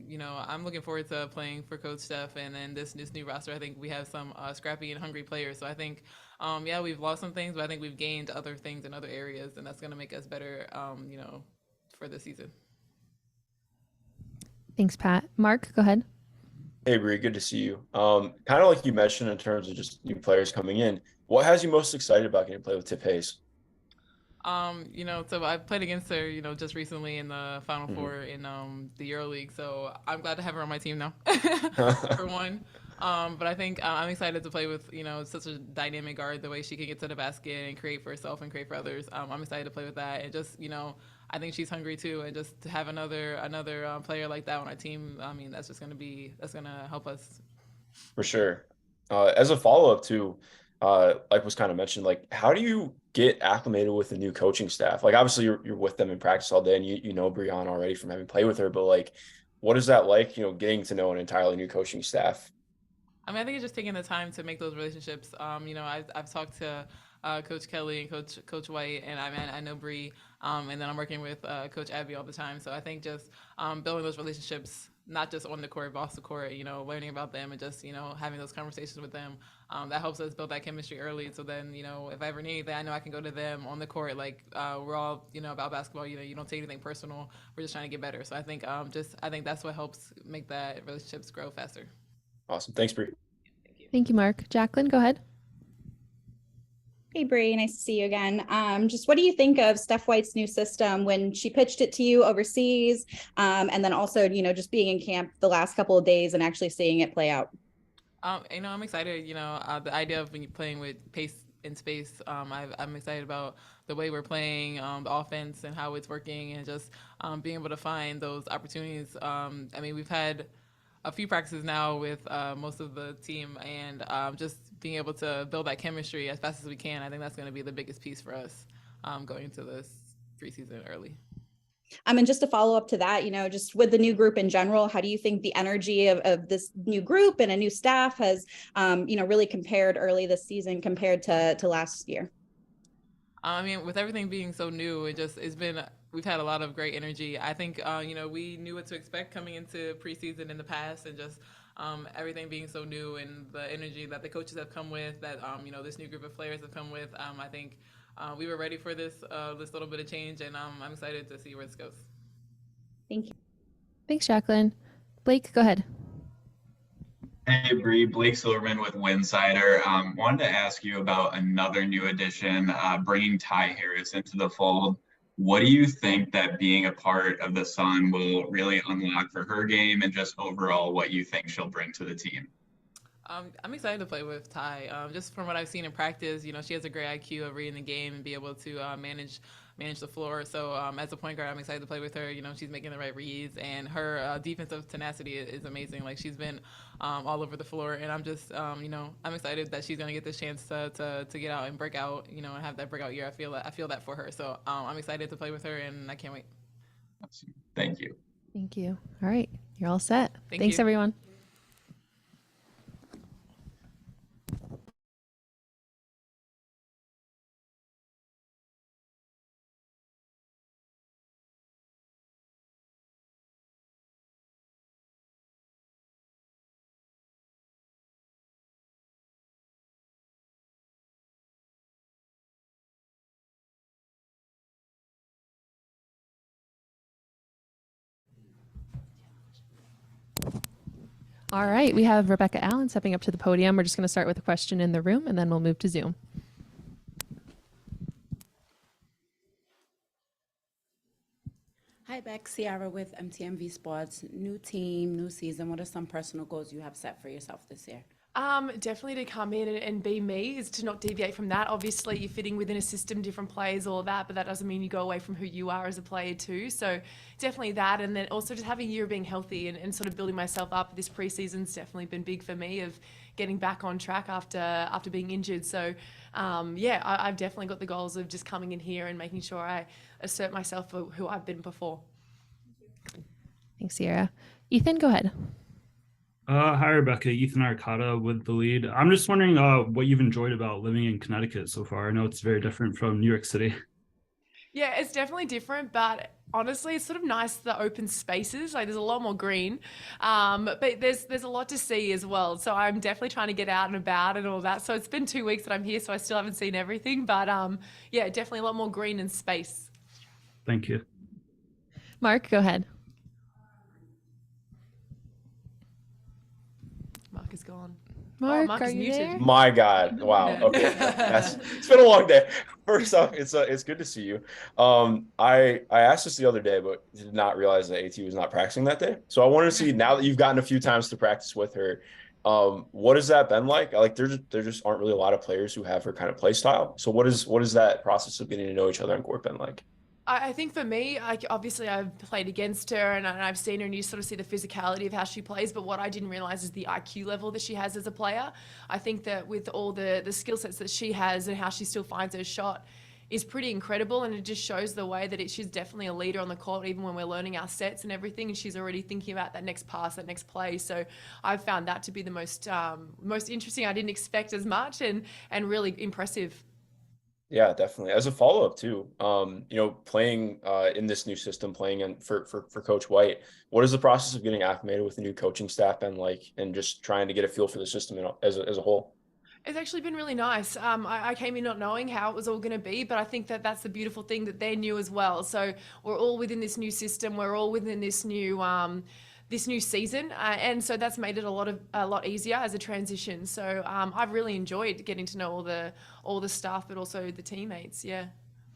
Speaker 16: you know, I'm looking forward to playing for Coach Steph, and then this new roster. I think we have some scrappy and hungry players. So I think, yeah, we've lost some things, but I think we've gained other things in other areas, and that's going to make us better, you know, for this season.
Speaker 9: Thanks, Pat. Mark, go ahead.
Speaker 8: Hey, Bree, good to see you. Kind of like you mentioned in terms of just new players coming in, what has you most excited about getting to play with Tiff Hayes?
Speaker 16: You know, so I played against her, you know, just recently in the Final Four in the EuroLeague. So I'm glad to have her on my team now, for one. But I think I'm excited to play with, such a dynamic guard, the way she can get to the basket and create for herself and create for others. I'm excited to play with that. And just, I think she's hungry too. And just to have another player like that on our team, I mean, that's going to help us.
Speaker 8: For sure. As a follow-up to, like was kind of mentioned, like, how do you get acclimated with the new coaching staff? Like, obviously you're with them in practice all day and you know Brionna already from having played with her, but like, what is that like, getting to know an entirely new coaching staff?
Speaker 16: I mean, I think it's just taking the time to make those relationships. I've talked to Coach Kelly and Coach White, and I know Bree, and then I'm working with Coach Abby all the time. So I think just building those relationships, not just on the court, but off the court, learning about them and just, having those conversations with them, that helps us build that chemistry early. So then, if I ever need anything, I know I can go to them on the court. Like, we're all, about basketball, you don't take anything personal. We're just trying to get better. So I think I think that's what helps make that relationships grow faster.
Speaker 8: Awesome. Thanks, Bree.
Speaker 9: Thank you, Mark. Jacqueline, go ahead.
Speaker 13: Hey, Bree, nice to see you again. Just what do you think of Steph White's new system when she pitched it to you overseas? And then also, just being in camp the last couple of days and actually seeing it play out?
Speaker 16: I'm excited, the idea of when you're playing with pace and space. I'm excited about the way we're playing, the offense and how it's working, and just being able to find those opportunities. I mean, we've had a few practices now with most of the team, and just being able to build that chemistry as fast as we can. I think that's going to be the biggest piece for us going into this preseason early.
Speaker 13: And just to follow up to that, just with the new group in general, how do you think the energy of this new group and a new staff has, really compared early this season compared to last year?
Speaker 16: I mean, with everything being so new, we've had a lot of great energy. I think, we knew what to expect coming into preseason in the past, and just everything being so new and the energy that the coaches have come with, that, this new group of players have come with. I think we were ready for this little bit of change, and I'm excited to see where this goes.
Speaker 13: Thank you.
Speaker 9: Thanks, Jacqueline. Blake, go ahead.
Speaker 17: Hey, Bree, Blake Silverman with Winsider. Wanted to ask you about another new addition, bringing Ty Harris into the fold. What do you think that being a part of the Sun will really unlock for her game, and just overall what you think she'll bring to the team?
Speaker 16: I'm excited to play with Ty. Just from what I've seen in practice, she has a great IQ of reading the game and be able to manage the floor. So as a point guard, I'm excited to play with her. She's making the right reads, and her defensive tenacity is amazing. Like, she's been all over the floor, and I'm just, I'm excited that she's gonna get this chance to get out and break out, and have that breakout year. I feel that for her. So I'm excited to play with her, and I can't wait.
Speaker 17: Thank you.
Speaker 9: Thank you. All right, you're all set. Thanks,
Speaker 16: you.
Speaker 9: everyone. All right, we have Rebecca Allen stepping up to the podium. We're just going to start with a question in the room, and then we'll move to Zoom.
Speaker 3: Hi, Beck. Ciara with MTMV Sports. New team, new season. What are some personal goals you have set for yourself this year?
Speaker 18: Definitely to come in and be me, is to not deviate from that. Obviously, you're fitting within a system, different players, all of that, but that doesn't mean you go away from who you are as a player too. So definitely that, and then also just having a year of being healthy and sort of building myself up. This preseason's definitely been big for me, of getting back on track after being injured. So I've definitely got the goals of just coming in here and making sure I assert myself for who I've been before.
Speaker 9: Thanks, Ciara. Ethan, go ahead.
Speaker 11: Hi, Rebecca. Ethan Arcata with The Lead. I'm just wondering what you've enjoyed about living in Connecticut so far. I know it's very different from New York City.
Speaker 18: Yeah, it's definitely different, but honestly, it's sort of nice, the open spaces. Like, there's a lot more green, but there's a lot to see as well. So I'm definitely trying to get out and about and all that. So it's been 2 weeks that I'm here, so I still haven't seen everything, but definitely a lot more green and space.
Speaker 11: Thank you.
Speaker 9: Mark, go ahead.
Speaker 18: Mark is gone.
Speaker 9: Mark,
Speaker 18: Mark
Speaker 9: are
Speaker 18: is
Speaker 9: you
Speaker 18: muted.
Speaker 9: there?
Speaker 8: My God. Wow. Okay. It's been a long day. First off, it's good to see you. I asked this the other day, but did not realize that AT was not practicing that day. So I wanted to see, now that you've gotten a few times to practice with her, What has that been like? Like there just aren't really a lot of players who have her kind of play style. So what is that process of getting to know each other on court been like?
Speaker 18: I think for me, like obviously I've played against her and I've seen her and you sort of see the physicality of how she plays, but what I didn't realize is the IQ level that she has as a player. I think that with all the skill sets that she has and how she still finds her shot is pretty incredible, and it just shows the way that she's definitely a leader on the court, even when we're learning our sets and everything, and she's already thinking about that next pass, that next play. So I've found that to be the most interesting. I didn't expect as much, and really impressive.
Speaker 8: Yeah, definitely. As a follow-up too, playing in this new system, playing in for Coach White, what is the process of getting acclimated with the new coaching staff been like, and just trying to get a feel for the system as a whole?
Speaker 18: It's actually been really nice. I came in not knowing how it was all going to be, but I think that that's the beautiful thing that they knew as well. So we're all within this new system. We're all within this new season, and so that's made it a lot easier as a transition. So I've really enjoyed getting to know all the staff, but also the teammates. Yeah.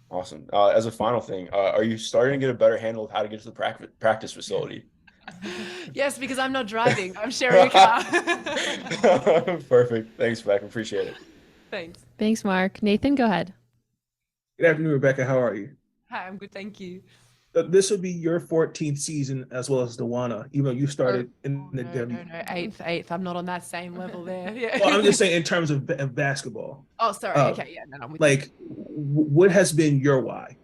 Speaker 8: Awesome. As a final thing, are you starting to get a better handle of how to get to the practice facility?
Speaker 18: Yes, because I'm not driving. I'm sharing a car.
Speaker 8: Perfect. Thanks, Beck. Appreciate it.
Speaker 18: Thanks.
Speaker 9: Thanks, Mark. Nathan, go ahead.
Speaker 4: Good afternoon, Rebecca. How are you?
Speaker 18: Hi, I'm good. Thank you.
Speaker 4: This will be your 14th season as well as DeWanna, even though you started in the W.
Speaker 18: No, eighth. I'm not on that same level there. Yeah.
Speaker 4: Well, I'm just saying in terms of basketball.
Speaker 18: Oh, sorry. Okay, yeah, no, I'm with you.
Speaker 4: Like, what has been your why?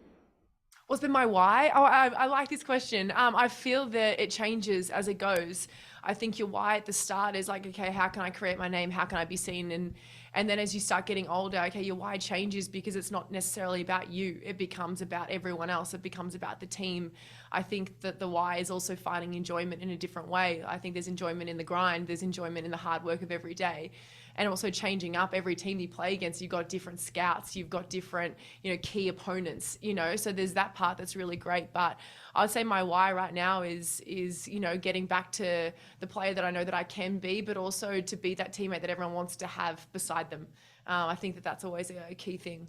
Speaker 18: What's been my why? Oh, I like this question. I feel that it changes as it goes. I think your why at the start is like, okay, how can I create my name? How can I be seen? And then as you start getting older, okay, your why changes because it's not necessarily about you. It becomes about everyone else. It becomes about the team. I think that the why is also finding enjoyment in a different way. I think there's enjoyment in the grind. There's enjoyment in the hard work of every day. And also changing up every team you play against. You've got different scouts. You've got different, key opponents, so there's that part that's really great. But I would say my why right now is getting back to the player that I know that I can be, but also to be that teammate that everyone wants to have beside them. I think that that's always a key thing.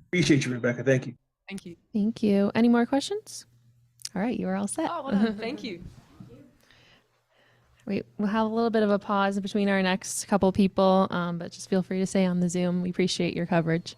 Speaker 4: Appreciate you, Rebecca. Thank you.
Speaker 18: Thank you.
Speaker 9: Thank you. Any more questions? All right, you are all set.
Speaker 18: Oh, well done. Thank you.
Speaker 9: We'll have a little bit of a pause between our next couple people, but just feel free to stay on the Zoom. We appreciate your coverage.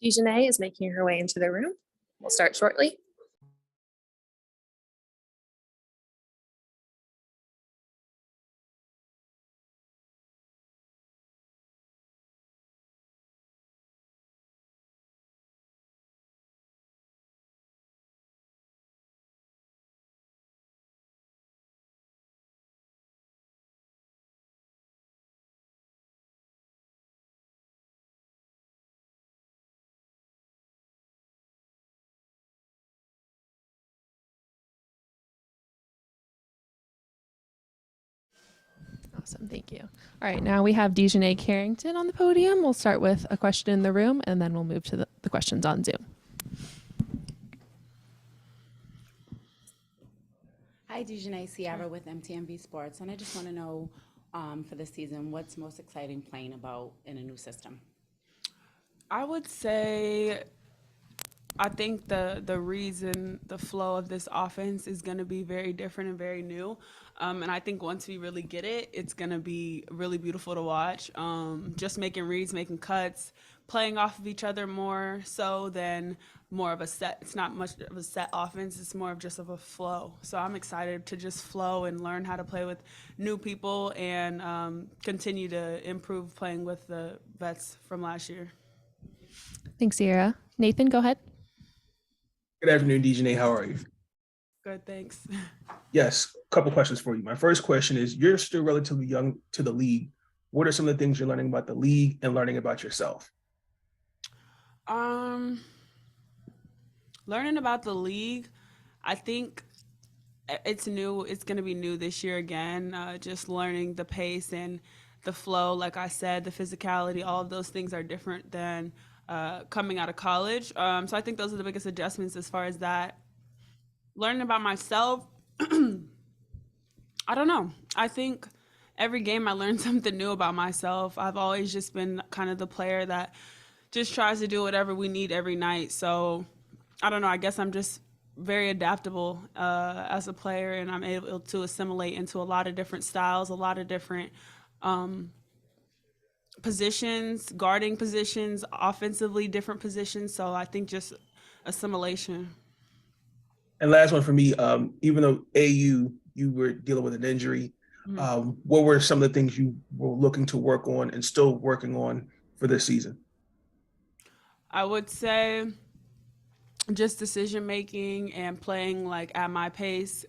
Speaker 9: DiJonai is making her way into the room. We'll start shortly. Awesome, thank you. All right, now we have DiJonai Carrington on the podium. We'll start with a question in the room, and then we'll move to the questions on Zoom.
Speaker 3: Hi, DiJonai Sierra with MTMV Sports, and I just want to know for this season, what's most exciting playing about in a new system?
Speaker 1: I would say I think the reason the flow of this offense is going to be very different and very new. And I think once we really get it, it's going to be really beautiful to watch. Just making reads, making cuts, playing off of each other more so than more of a set. It's not much of a set offense. It's more of just of a flow. So I'm excited to just flow and learn how to play with new people and continue to improve playing with the vets from last year.
Speaker 9: Thanks, Sierra. Nathan, go ahead.
Speaker 4: Good afternoon, DiJonai. How are you?
Speaker 1: Good, thanks.
Speaker 4: Yes, a couple questions for you. My first question is, you're still relatively young to the league. What are some of the things you're learning about the league and learning about yourself?
Speaker 1: Learning about the league, I think it's new. It's going to be new this year again. Just learning the pace and the flow. Like I said, the physicality, all of those things are different than coming out of college. So I think those are the biggest adjustments as far as that. Learning about myself, I don't know. I think every game I learn something new about myself. I've always just been kind of the player that just tries to do whatever we need every night. So I don't know. I guess I'm just very adaptable as a player, and I'm able to assimilate into a lot of different styles, a lot of different positions, guarding positions, offensively different positions. So I think just assimilation.
Speaker 4: And last one for me, even though you were dealing with an injury, what were some of the things you were looking to work on and still working on for this season?
Speaker 1: I would say just decision making and playing like at my pace.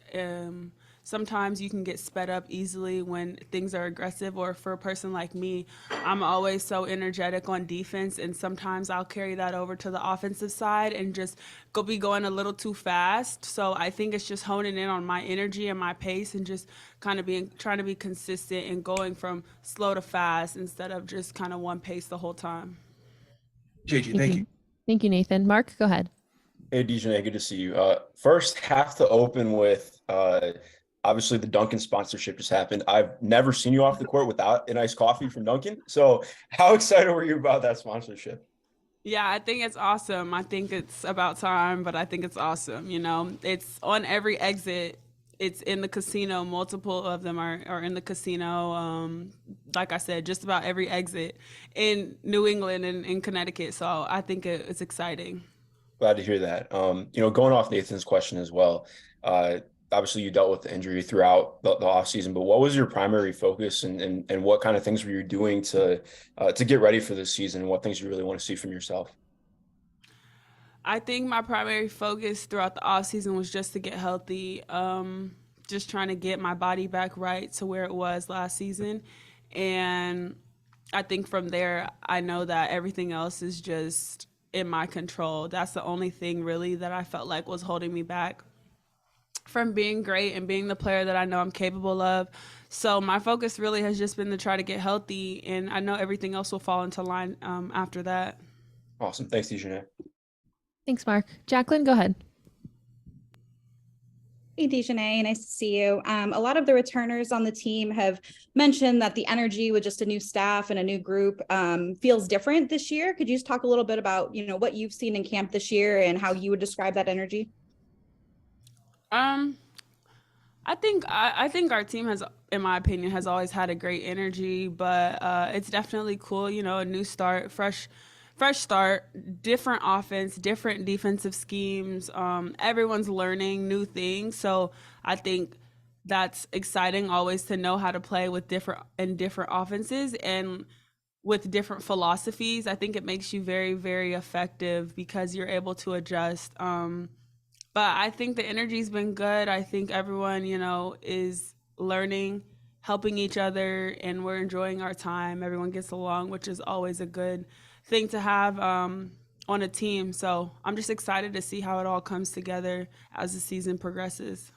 Speaker 1: Sometimes you can get sped up easily when things are aggressive, or for a person like me, I'm always so energetic on defense, and sometimes I'll carry that over to the offensive side and just be going a little too fast. So I think it's just honing in on my energy and my pace and just kind of trying to be consistent and going from slow to fast instead of just kind of one pace the whole time.
Speaker 4: JG, thank you.
Speaker 9: Thank you, Nathan. Mark, go ahead.
Speaker 8: Hey, DiJonai, good to see you. First, have to open with obviously the Dunkin' sponsorship just happened. I've never seen you off the court without an iced coffee from Dunkin'. So how excited were you about that sponsorship?
Speaker 1: Yeah, I think it's awesome. I think it's about time, but I think it's awesome. You know, it's on every exit. It's in the casino. Multiple of them are in the casino. Like I said, just about every exit in New England and in Connecticut. So I think it's exciting.
Speaker 8: Glad to hear that. Going off Nathan's question as well, obviously you dealt with the injury throughout the offseason, but what was your primary focus and what kind of things were you doing to get ready for this season, and what things you really want to see from yourself?
Speaker 1: I think my primary focus throughout the offseason was just to get healthy, just trying to get my body back right to where it was last season. And I think from there, I know that everything else is just in my control. That's the only thing really that I felt like was holding me back from being great and being the player that I know I'm capable of. So my focus really has just been to try to get healthy, and I know everything else will fall into line after that.
Speaker 8: Awesome. Thanks, DiJonai.
Speaker 9: Thanks, Mark. Jacqueline, go ahead.
Speaker 13: Hey, DiJonai, nice to see you. A lot of the returners on the team have mentioned that the energy with just a new staff and a new group feels different this year. Could you just talk a little bit about, what you've seen in camp this year and how you would describe that energy?
Speaker 1: I think our team has, in my opinion, has always had a great energy, but it's definitely cool, a new start, fresh
Speaker 19: fresh start, different offense, different defensive schemes. Everyone's learning new things. So I think that's exciting always to know how to play with different offenses and with different philosophies. I think it makes you very, very effective because you're able to adjust. But I think the energy's been good. I think everyone, is learning, helping each other, and we're enjoying our time. Everyone gets along, which is always a good thing to have on a team. So I'm just excited to see how it all comes together as the season progresses.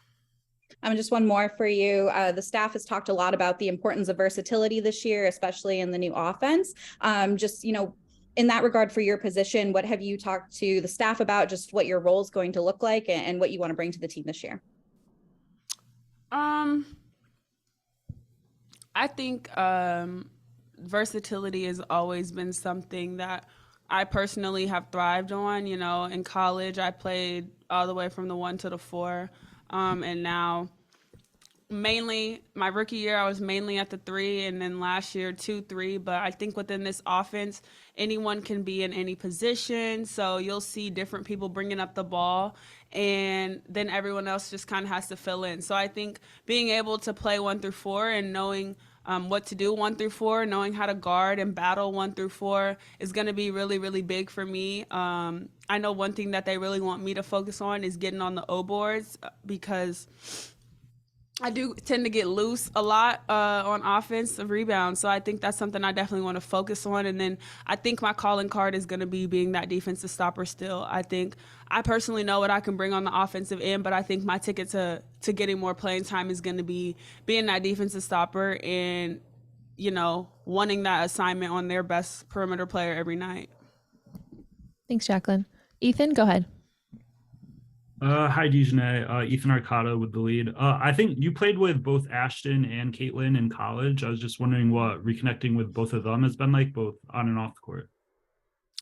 Speaker 13: Just one more for you. The staff has talked a lot about the importance of versatility this year, especially in the new offense. In that regard, for your position, what have you talked to the staff about, just what your role is going to look like and what you want to bring to the team this year?
Speaker 19: I think versatility has always been something that I personally have thrived on. In college, I played all the way from the 1 to the 4. And now mainly my rookie year, I was mainly at the 3, and then last year 2-3. But I think within this offense, anyone can be in any position. So you'll see different people bringing up the ball, and then everyone else just kind of has to fill in. So I think being able to play 1 through 4 and knowing what to do 1 through 4, knowing how to guard and battle 1 through 4 is going to be really, really big for me. I know one thing that they really want me to focus on is getting on the O boards because I do tend to get loose a lot on offensive rebounds. So I think that's something I definitely want to focus on. And then I think my calling card is going to be being that defensive stopper still. I think I personally know what I can bring on the offensive end, but I think my ticket to getting more playing time is going to be being that defensive stopper and, wanting that assignment on their best perimeter player every night.
Speaker 9: Thanks, Jacqueline. Ethan, go ahead.
Speaker 11: Hi, DiJonai. Ethan Arcata with the lead. I think you played with both Ashten and Caitlin in college. I was just wondering what reconnecting with both of them has been like, both on and off the court.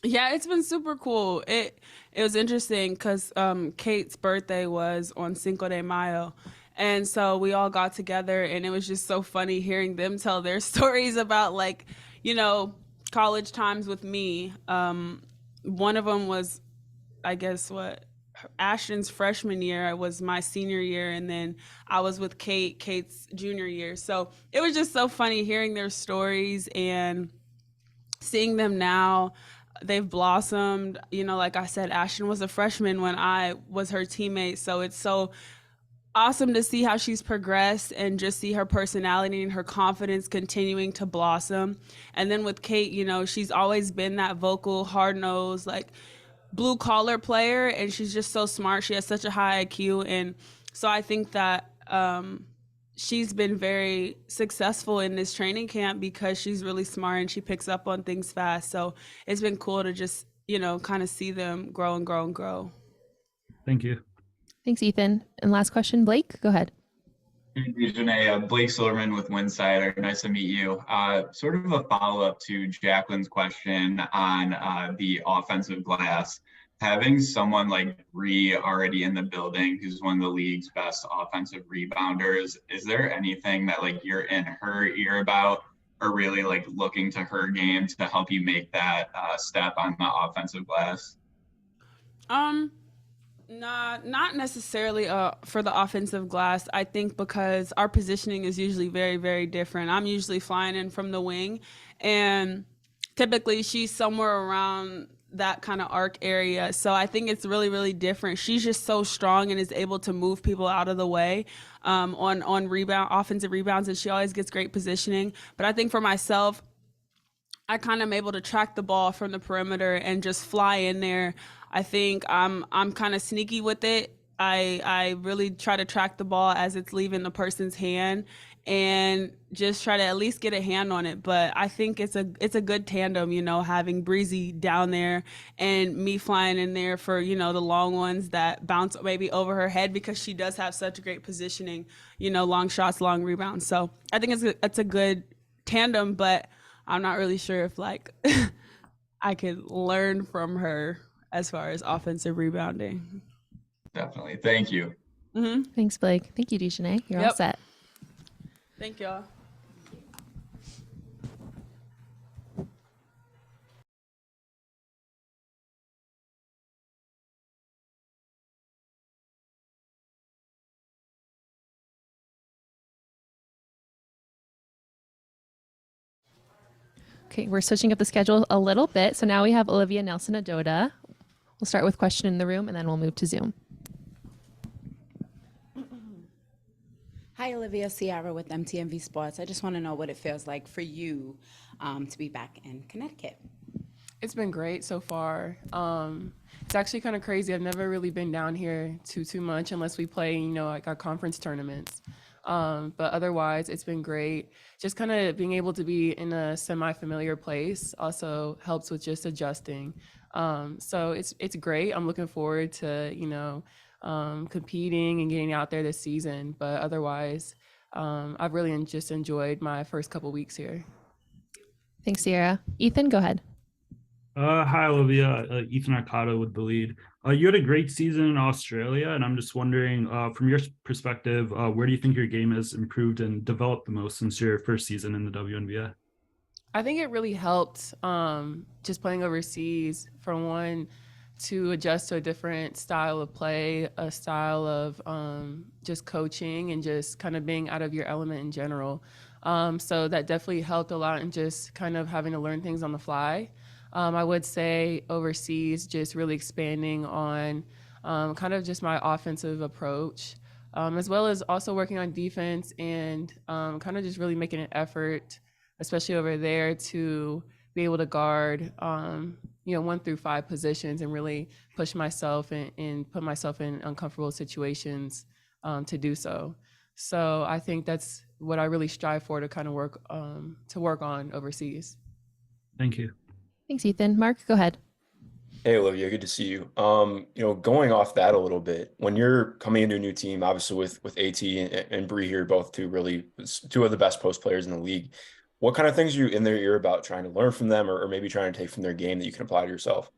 Speaker 19: Yeah, it's been super cool. It was interesting because Kate's birthday was on Cinco de Mayo. And so we all got together, and it was just so funny hearing them tell their stories about, college times with me. One of them was, I guess, Ashton's freshman year was my senior year, and then I was with Kate's junior year. So it was just so funny hearing their stories and seeing them now. They've blossomed. Like I said, Ashton was a freshman when I was her teammate. So it's so awesome to see how she's progressed and just see her personality and her confidence continuing to blossom. And then with Kate, she's always been that vocal, hard-nosed, blue collar player, and she's just so smart. She has such a high IQ, and so I think that she's been very successful in this training camp because she's really smart and she picks up on things fast. So it's been cool to just kind of see them grow and grow and grow.
Speaker 11: Thank you.
Speaker 9: Thanks, Ethan. And last question, Blake, go ahead.
Speaker 17: Hey, DiJonai, Blake Silverman with Winsider. Nice to meet you. Sort of a follow-up to Jacqueline's question on the offensive glass. Having someone like Bree already in the building, who's one of the league's best offensive rebounders, is there anything that you're in her ear about, or really looking to her game to help you make that step on the offensive glass?
Speaker 19: Nah, not necessarily for the offensive glass. I think because our positioning is usually very, very different. I'm usually flying in from the wing, and typically she's somewhere around that kind of arc area. So I think it's really, really different. She's just so strong and is able to move people out of the way on offensive rebounds, and she always gets great positioning. But I think for myself, I kind of am able to track the ball from the perimeter and just fly in there. I think I'm kind of sneaky with it. I really try to track the ball as it's leaving the person's hand and just try to at least get a hand on it. But I think it's a good tandem, having Breezy down there and me flying in there for, the long ones that bounce maybe over her head because she does have such great positioning, long shots, long rebounds. So I think it's a good tandem, but I'm not really sure if I could learn from her as far as offensive rebounding.
Speaker 17: Definitely. Thank you.
Speaker 9: Mm-hmm. Thanks, Blake. Thank you, DiJonai. You're all set.
Speaker 19: Thank y'all.
Speaker 9: Okay, we're switching up the schedule a little bit. So now we have Olivia Nelson-Ododa. We'll start with question in the room and then we'll move to Zoom.
Speaker 3: Hi, Olivia Ciara with MTMV Sports. I just want to know what it feels like for you to be back in Connecticut.
Speaker 1: It's been great so far. It's actually kind of crazy. I've never really been down here too much unless we play, like our conference tournaments. But otherwise, it's been great. Just kind of being able to be in a semi-familiar place also helps with just adjusting. So it's great. I'm looking forward to, competing and getting out there this season. But otherwise, I've really just enjoyed my first couple weeks here.
Speaker 9: Thanks, Sierra. Ethan, go ahead.
Speaker 11: Hi, Olivia. Ethan Arcado with The Lead. You had a great season in Australia, and I'm just wondering, from your perspective, where do you think your game has improved and developed the most since your first season in the WNBA?
Speaker 1: I think it really helped just playing overseas, for one, to adjust to a different style of play, a style of just coaching and just kind of being out of your element in general. So that definitely helped a lot in just kind of having to learn things on the fly. I would say overseas, just really expanding on kind of just my offensive approach, as well as also working on defense and kind of just really making an effort, especially over there, to be able to guard, 1 through 5 positions and really push myself and put myself in uncomfortable situations to do so. So I think that's what I really strive for to kind of work on overseas.
Speaker 11: Thank you.
Speaker 9: Thanks, Ethan. Mark, go ahead.
Speaker 8: Hey, Olivia, good to see you. Going off that a little bit, when you're coming into a new team, obviously with AT and Bree here, both two of the best post players in the league, what kind of things are you in their ear about trying to learn from them or maybe trying to take from their game that you can apply to yourself?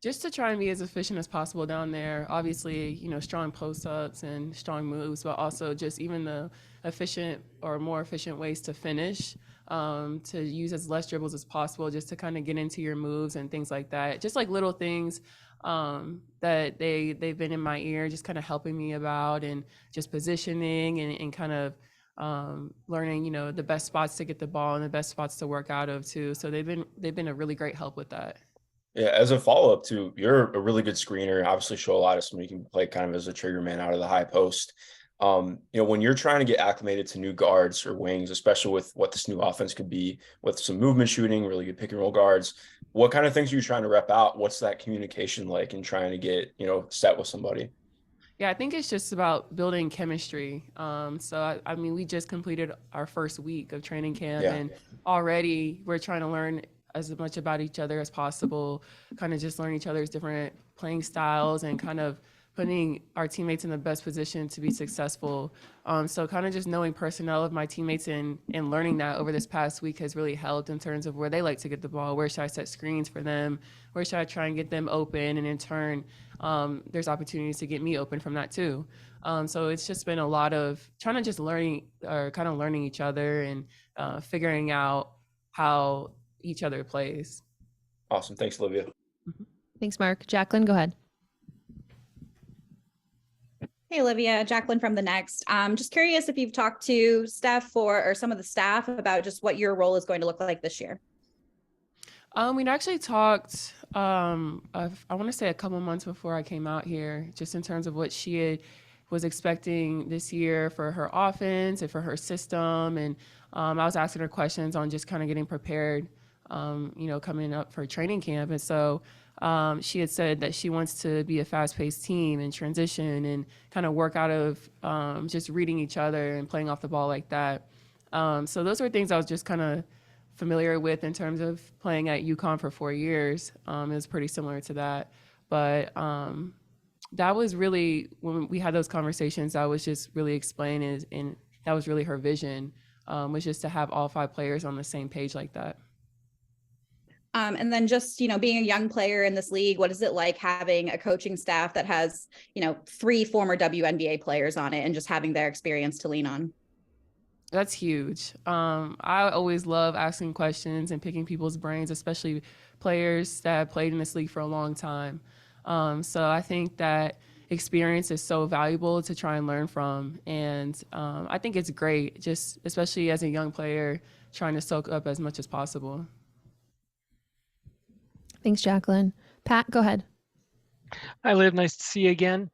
Speaker 1: Just to try and be as efficient as possible down there. Obviously, strong post-ups and strong moves, but also just even the efficient or more efficient ways to finish, to use as less dribbles as possible, just to kind of get into your moves and things like that. Just like little things that they've been in my ear, just kind of helping me about, and just positioning and kind of learning, the best spots to get the ball and the best spots to work out of too. So they've been a really great help with that.
Speaker 8: Yeah, as a follow-up to, you're a really good screener, obviously show a lot of somebody you can play kind of as a trigger man out of the high post. When you're trying to get acclimated to new guards or wings, especially with what this new offense could be with some movement shooting, really good pick and roll guards, what kind of things are you trying to rep out? What's that communication like in trying to get, set with somebody?
Speaker 1: Yeah, I think it's just about building chemistry. So we just completed our first week of training camp, and already we're trying to learn as much about each other as possible, kind of just learn each other's different playing styles and kind of putting our teammates in the best position to be successful. So kind of just knowing personnel of my teammates and learning that over this past week has really helped in terms of where they like to get the ball, where should I set screens for them, where should I try and get them open, and in turn, there's opportunities to get me open from that too. So it's just been a lot of trying to just learning each other and figuring out how each other plays.
Speaker 8: Awesome. Thanks, Olivia.
Speaker 9: Thanks, Mark. Jacqueline, go ahead.
Speaker 13: Hey, Olivia, Jacqueline from The Next. Just curious if you've talked to Steph or some of the staff about just what your role is going to look like this year.
Speaker 1: We'd actually talked, I want to say a couple months before I came out here, just in terms of what she was expecting this year for her offense and for her system. And I was asking her questions on just kind of getting prepared, coming up for training camp. And so she had said that she wants to be a fast-paced team and transition and kind of work out of just reading each other and playing off the ball like that. So those were things I was just kind of familiar with in terms of playing at UConn for 4 years. It was pretty similar to that. But that was really, when we had those conversations, I was just really explaining, and that was really her vision, was just to have all 5 players on the same page like that.
Speaker 13: And then just, being a young player in this league, what is it like having a coaching staff that has, 3 former WNBA players on it and just having their experience to lean on?
Speaker 1: That's huge. I always love asking questions and picking people's brains, especially players that have played in this league for a long time. So I think that experience is so valuable to try and learn from. And I think it's great, just especially as a young player, trying to soak up as much as possible.
Speaker 9: Thanks, Jacqueline. Pat, go ahead.
Speaker 5: Hi, Liv. Nice to see you again.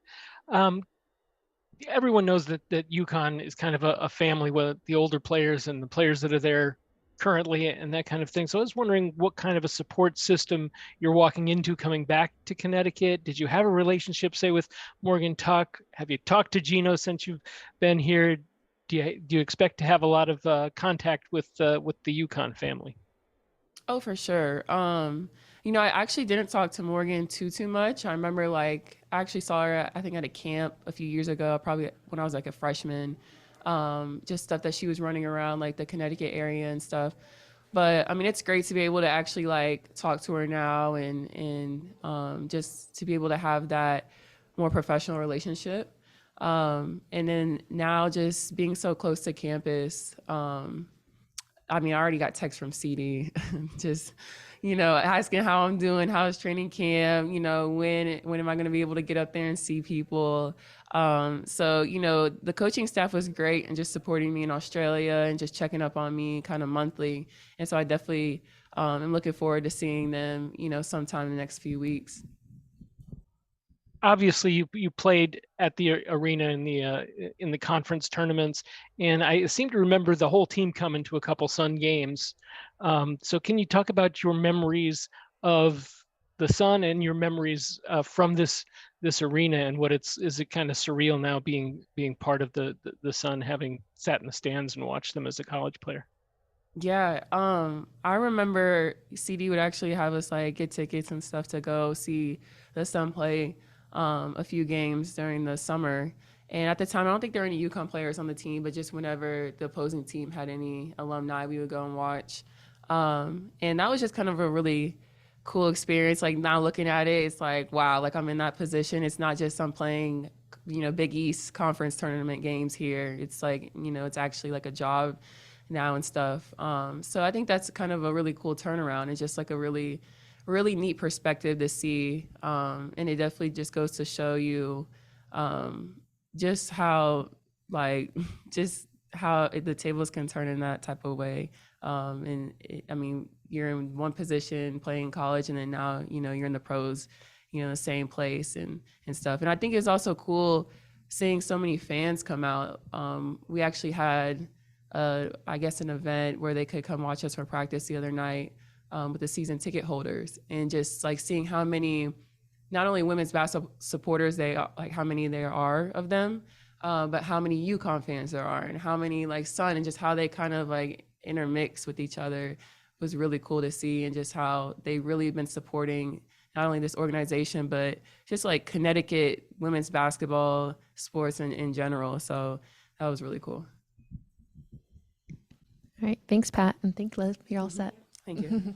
Speaker 5: Everyone knows that UConn is kind of a family with the older players and the players that are there currently and that kind of thing. So I was wondering what kind of a support system you're walking into coming back to Connecticut. Did you have a relationship, say, with Morgan Tuck? Have you talked to Gino since you've been here? Do you expect to have a lot of contact with the UConn family?
Speaker 1: Oh, for sure. I actually didn't talk to Morgan too much. I remember I actually saw her, I think at a camp a few years ago, probably when I was a freshman. Just stuff that she was running around the Connecticut area and stuff. But I mean, it's great to be able to actually talk to her now and just to be able to have that more professional relationship. And then now just being so close to campus, I mean, I already got texts from CD, just, asking how I'm doing, how's training camp, when am I going to be able to get up there and see people. So, the coaching staff was great and just supporting me in Australia and just checking up on me kind of monthly. And so I definitely am looking forward to seeing them, sometime in the next few weeks.
Speaker 5: Obviously, you played at the arena in the conference tournaments, and I seem to remember the whole team coming to a couple Sun games. So can you talk about your memories of the Sun and your memories from this arena and what is it kind of surreal now being part of the Sun, having sat in the stands and watched them as a college player?
Speaker 1: Yeah, I remember CD would actually have us get tickets and stuff to go see the Sun play a few games during the summer. And at the time, I don't think there were any UConn players on the team, but just whenever the opposing team had any alumni, we would go and watch. And that was just kind of a really cool experience. Now looking at it, it's wow, I'm in that position. It's not just I'm playing, Big East conference tournament games here. It's it's actually a job now and stuff. So I think that's kind of a really cool turnaround. It's just a really neat perspective to see. And it definitely just goes to show you just how just how the tables can turn in that type of way. I mean, you're in one position playing college and then now, you're in the pros, the same place and stuff. And I think it's also cool seeing so many fans come out. We actually had, I guess, an event where they could come watch us for practice the other night. With the season ticket holders and just seeing how many, not only women's basketball supporters how many there are of them, but how many UConn fans there are and how many Sun and just how they kind of intermix with each other was really cool to see, and just how they really been supporting not only this organization, but just Connecticut women's basketball sports in general. So that was really cool.
Speaker 9: All right. Thanks, Pat. And thanks, Liz. You're all set.
Speaker 1: Thank you.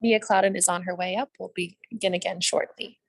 Speaker 9: Nia Clouden is on her way up. We'll begin again shortly.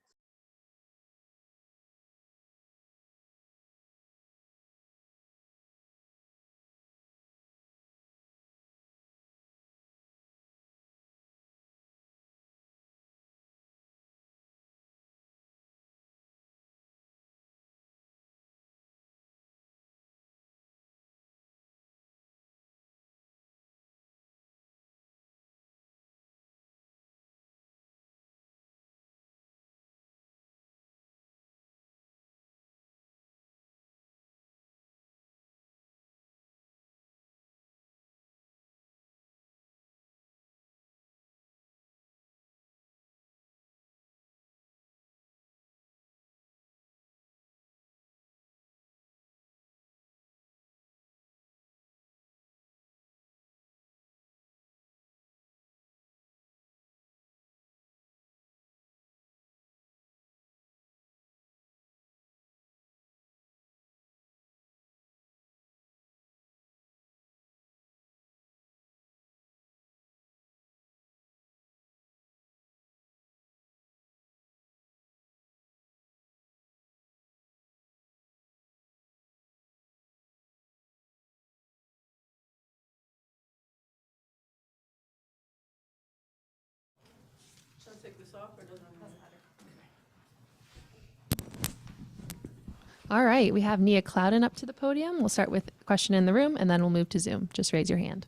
Speaker 9: All right, we have Nia Clouden up to the podium. We'll start with a question in the room, and then we'll move to Zoom. Just raise your hand.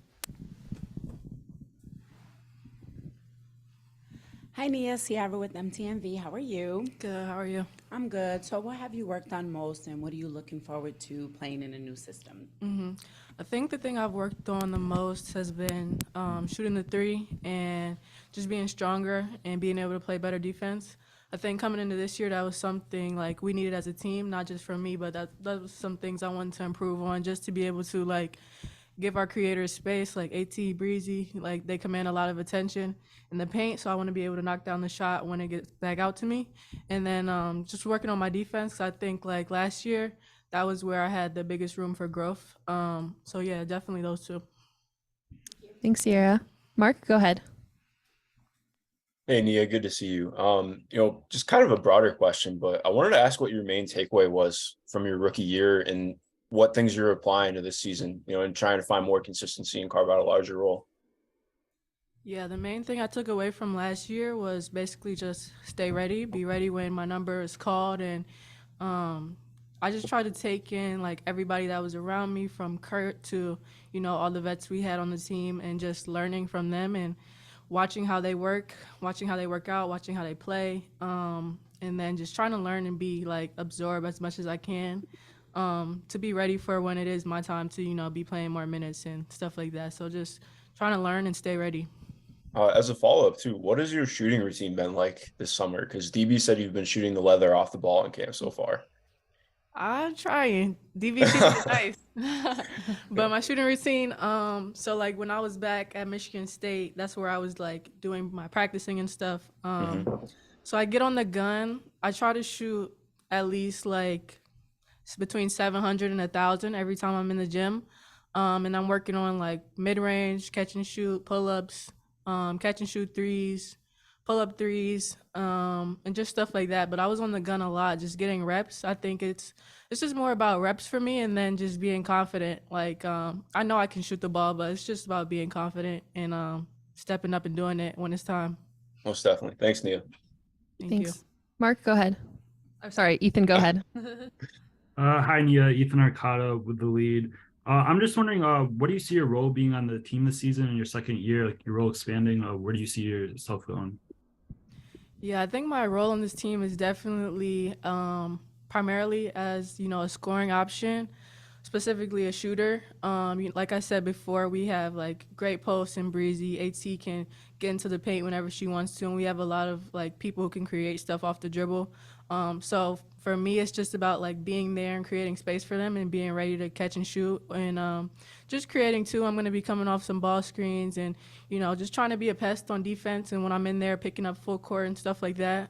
Speaker 3: Hi, Nia. Ciara with MTMV. How are you?
Speaker 14: Good. How are you?
Speaker 3: I'm good. So what have you worked on most, and what are you looking forward to playing in a new system?
Speaker 14: I think the thing I've worked on the most has been shooting the three and just being stronger and being able to play better defense. I think coming into this year, that was something like we needed as a team, not just from me, but that was some things I wanted to improve on, just to be able to like give our creators space, like AT, Breezy, like they command a lot of attention in the paint, so I want to be able to knock down the shot when it gets back out to me. And then just working on my defense, I think like last year, that was where I had the biggest room for growth. So yeah, definitely those two.
Speaker 9: Thanks, Sierra. Mark, go ahead.
Speaker 8: Hey, Nia, good to see you. Just kind of a broader question, but I wanted to ask what your main takeaway was from your rookie year and what things you're applying to this season, and trying to find more consistency and carve out a larger role.
Speaker 14: Yeah, the main thing I took away from last year was basically just stay ready, be ready when my number is called. And I just tried to take in like everybody that was around me, from Kurt to, all the vets we had on the team, and just learning from them and watching how they work, watching how they work out, watching how they play, and then just trying to learn and be like absorb as much as I can, to be ready for when it is my time to, be playing more minutes and stuff like that. So just trying to learn and stay ready.
Speaker 8: As a follow-up too, what has your shooting routine been like this summer? Because DB said you've been shooting the leather off the ball in camp so far.
Speaker 14: I'm trying. DB shooting nice. But my shooting routine, so like when I was back at Michigan State, that's where I was like doing my practicing and stuff. So I get on the gun. I try to shoot at least like between 700 and 1,000 every time I'm in the gym. And I'm working on like mid-range, catch and shoot, pull-ups, catch and shoot threes, pull-up threes, and just stuff like that. But I was on the gun a lot, just getting reps. I think it's just more about reps for me, and then just being confident. Like I know I can shoot the ball, but it's just about being confident and stepping up and doing it when it's time.
Speaker 8: Most definitely. Thanks, Nia.
Speaker 14: Thank you.
Speaker 9: Mark, go ahead. I'm sorry, Ethan, go ahead.
Speaker 11: Hi, Nia. Ethan Arcado with the lead. I'm just wondering, what do you see your role being on the team this season in your second year, like your role expanding? Where do you see yourself going?
Speaker 14: Yeah, I think my role on this team is definitely primarily as, a scoring option, specifically a shooter. Like I said before, we have like great posts and Breezy. AT can get into the paint whenever she wants to, and we have a lot of like people who can create stuff off the dribble. So for me, it's just about like being there and creating space for them and being ready to catch and shoot, and just creating too. I'm going to be coming off some ball screens and, just trying to be a pest on defense, and when I'm in there picking up full court and stuff like that.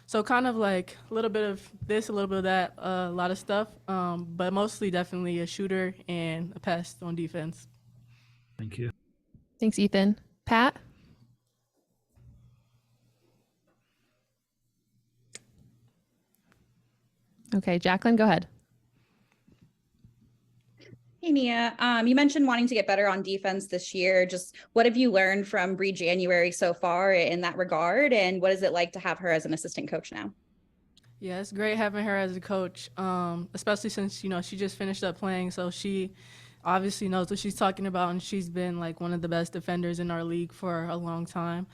Speaker 14: So kind of like a little bit of this, a little bit of that, a lot of stuff, but mostly definitely a shooter and a pest on defense.
Speaker 11: Thank you.
Speaker 9: Thanks, Ethan. Pat? Okay, Jacqueline, go ahead.
Speaker 13: Hey, Nia. You mentioned wanting to get better on defense this year. Just what have you learned from Bree January so far in that regard? And what is it like to have her as an assistant coach now?
Speaker 14: Yeah, it's great having her as a coach, especially since, she just finished up playing. So she obviously knows what she's talking about, and she's been like one of the best defenders in our league for a long time.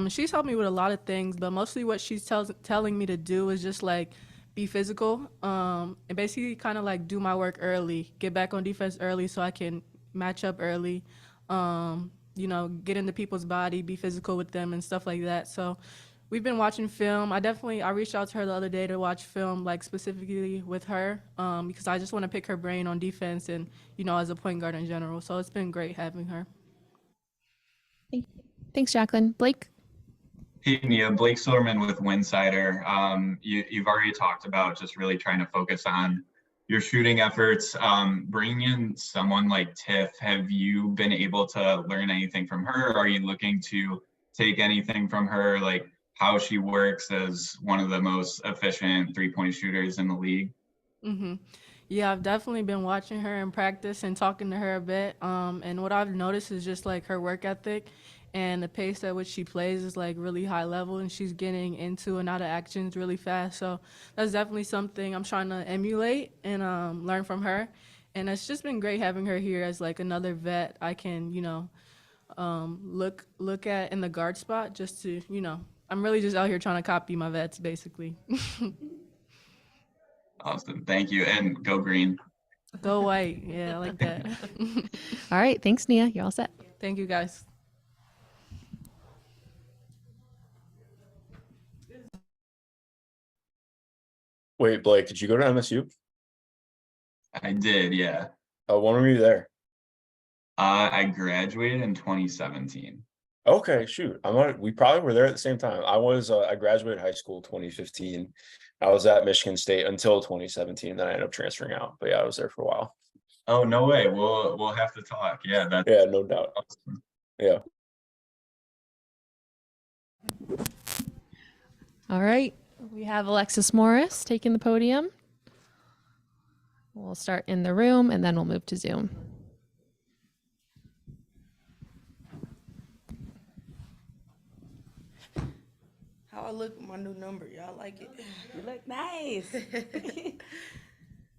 Speaker 14: She's helped me with a lot of things, but mostly what she's telling me to do is just like be physical, and basically kind of like do my work early, get back on defense early so I can match up early, get into people's body, be physical with them and stuff like that. So we've been watching film. I reached out to her the other day to watch film, like specifically with her, because I just want to pick her brain on defense and, as a point guard in general. So it's been great having her.
Speaker 9: Thanks, Jacqueline. Blake?
Speaker 17: Hey, Nia, Blake Silverman with Winsider. You've already talked about just really trying to focus on your shooting efforts. Bringing in someone like Tiff, have you been able to learn anything from her? Are you looking to take anything from her, like how she works as one of the most efficient three-point shooters in the league?
Speaker 14: Mm-hmm. Yeah, I've definitely been watching her in practice and talking to her a bit. And what I've noticed is just like her work ethic and the pace at which she plays is like really high level, and she's getting into and out of actions really fast. So that's definitely something I'm trying to emulate and learn from her. And it's just been great having her here as like another vet I can, look at in the guard spot just to, I'm really just out here trying to copy my vets basically.
Speaker 17: Awesome. Thank you. And go green.
Speaker 14: Go white. Yeah, I like that.
Speaker 9: All right. Thanks, Nia. You're all set.
Speaker 14: Thank you, guys.
Speaker 8: Wait, Blake, did you go to MSU?
Speaker 17: I did, yeah.
Speaker 8: When were you there?
Speaker 17: I graduated in 2017.
Speaker 8: Okay, shoot. We probably were there at the same time. I graduated high school 2015. I was at Michigan State until 2017. Then I ended up transferring out. But yeah, I was there for a while.
Speaker 17: Oh, no way. We'll have to talk. Yeah,
Speaker 8: yeah, no doubt.
Speaker 17: Awesome.
Speaker 8: Yeah.
Speaker 9: All right. We have Alexis Morris taking the podium. We'll start in the room and then we'll move to Zoom.
Speaker 20: How I look with my new number, y'all like it?
Speaker 3: You look nice.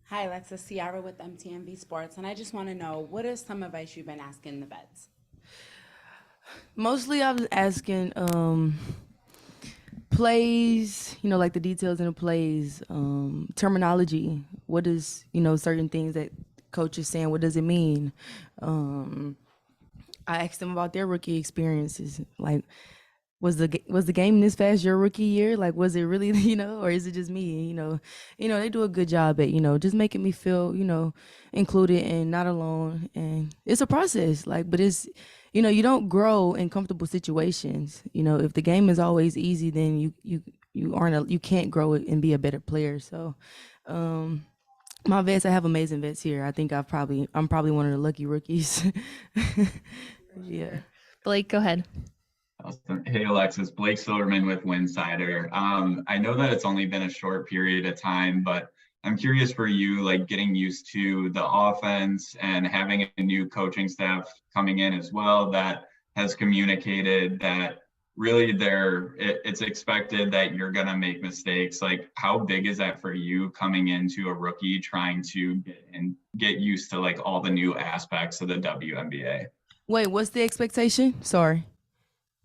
Speaker 3: Hi, Alexis, Ciara with MTMV Sports, and I just want to know, what is some advice you've been asking the vets?
Speaker 20: Mostly I was asking plays, like the details in the plays, terminology. What is, certain things that coach is saying, what does it mean? I asked them about their rookie experiences, like, was the game this fast your rookie year? Like, was it really, or is it just me? They do a good job at, just making me feel, included and not alone. And it's a process, but it's, you don't grow in comfortable situations. If the game is always easy, then you can't grow it and be a better player. So, my vets, I have amazing vets here. I think I'm probably one of the lucky rookies. Yeah.
Speaker 9: Blake, go ahead.
Speaker 17: Awesome. Hey, Alexis, Blake Silverman with Winsider. I know that it's only been a short period of time, but I'm curious for you, getting used to the offense and having a new coaching staff coming in as well that has communicated that really it's expected that you're going to make mistakes. How big is that for you coming into a rookie trying to get used to all the new aspects of the WNBA?
Speaker 20: Wait, what's the expectation? Sorry.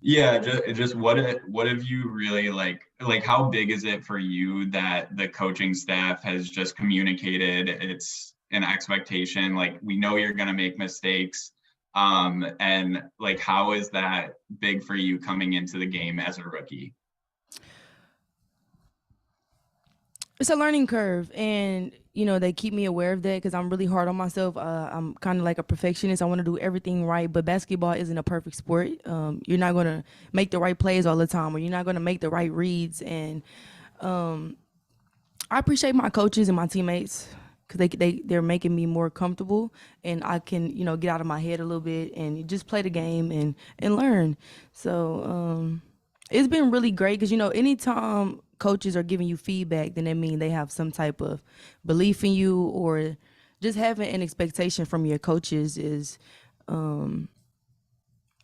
Speaker 17: Yeah, just what have you really how big is it for you that the coaching staff has just communicated it's an expectation, we know you're going to make mistakes, and how is that big for you coming into the game as a rookie?
Speaker 20: It's a learning curve, and they keep me aware of that because I'm really hard on myself. I'm kind of like a perfectionist. I want to do everything right, but basketball isn't a perfect sport. You're not going to make the right plays all the time, or you're not going to make the right reads. And I appreciate my coaches and my teammates because they're making me more comfortable, and I can get out of my head a little bit and just play the game and learn. So it's been really great because anytime coaches are giving you feedback, then that means they have some type of belief in you, or just having an expectation from your coaches is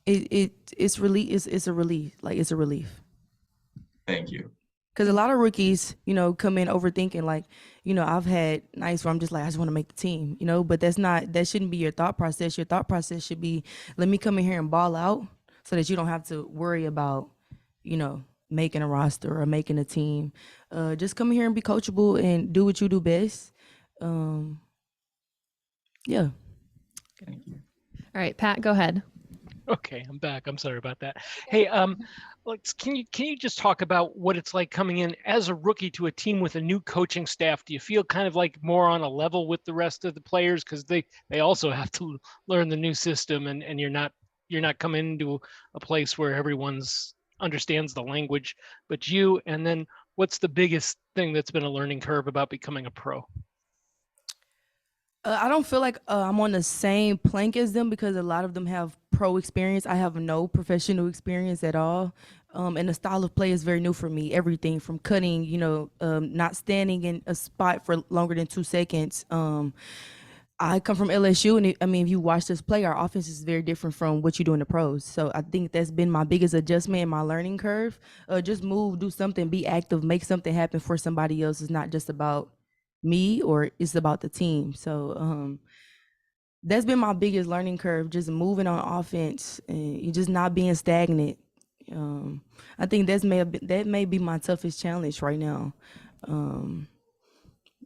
Speaker 20: it's a relief. It's a relief.
Speaker 17: Thank you.
Speaker 20: Because a lot of rookies, come in overthinking. I've had nights where I'm just I just want to make the team, but that shouldn't be your thought process. Your thought process should be, let me come in here and ball out so that you don't have to worry about, making a roster or making a team. Just come here and be coachable and do what you do best. Yeah.
Speaker 17: Thank you.
Speaker 9: All right, Pat, go ahead.
Speaker 5: Okay, I'm back. I'm sorry about that. Hey, can you just talk about what it's like coming in as a rookie to a team with a new coaching staff? Do you feel kind of more on a level with the rest of the players because they also have to learn the new system, and you're not coming into a place where everyone's understands the language but you? And then what's the biggest thing that's been a learning curve about becoming a pro?
Speaker 20: I don't feel like I'm on the same plank as them because a lot of them have pro experience. I have no professional experience at all. And the style of play is very new for me. Everything from cutting, not standing in a spot for longer than 2 seconds. I come from LSU, and I mean, if you watch us play, our offense is very different from what you do in the pros. So I think that's been my biggest adjustment in my learning curve. Just move, do something, be active, make something happen for somebody else. It's not just about me, or it's about the team. So that's been my biggest learning curve, just moving on offense and just not being stagnant. I think that may be my toughest challenge right now.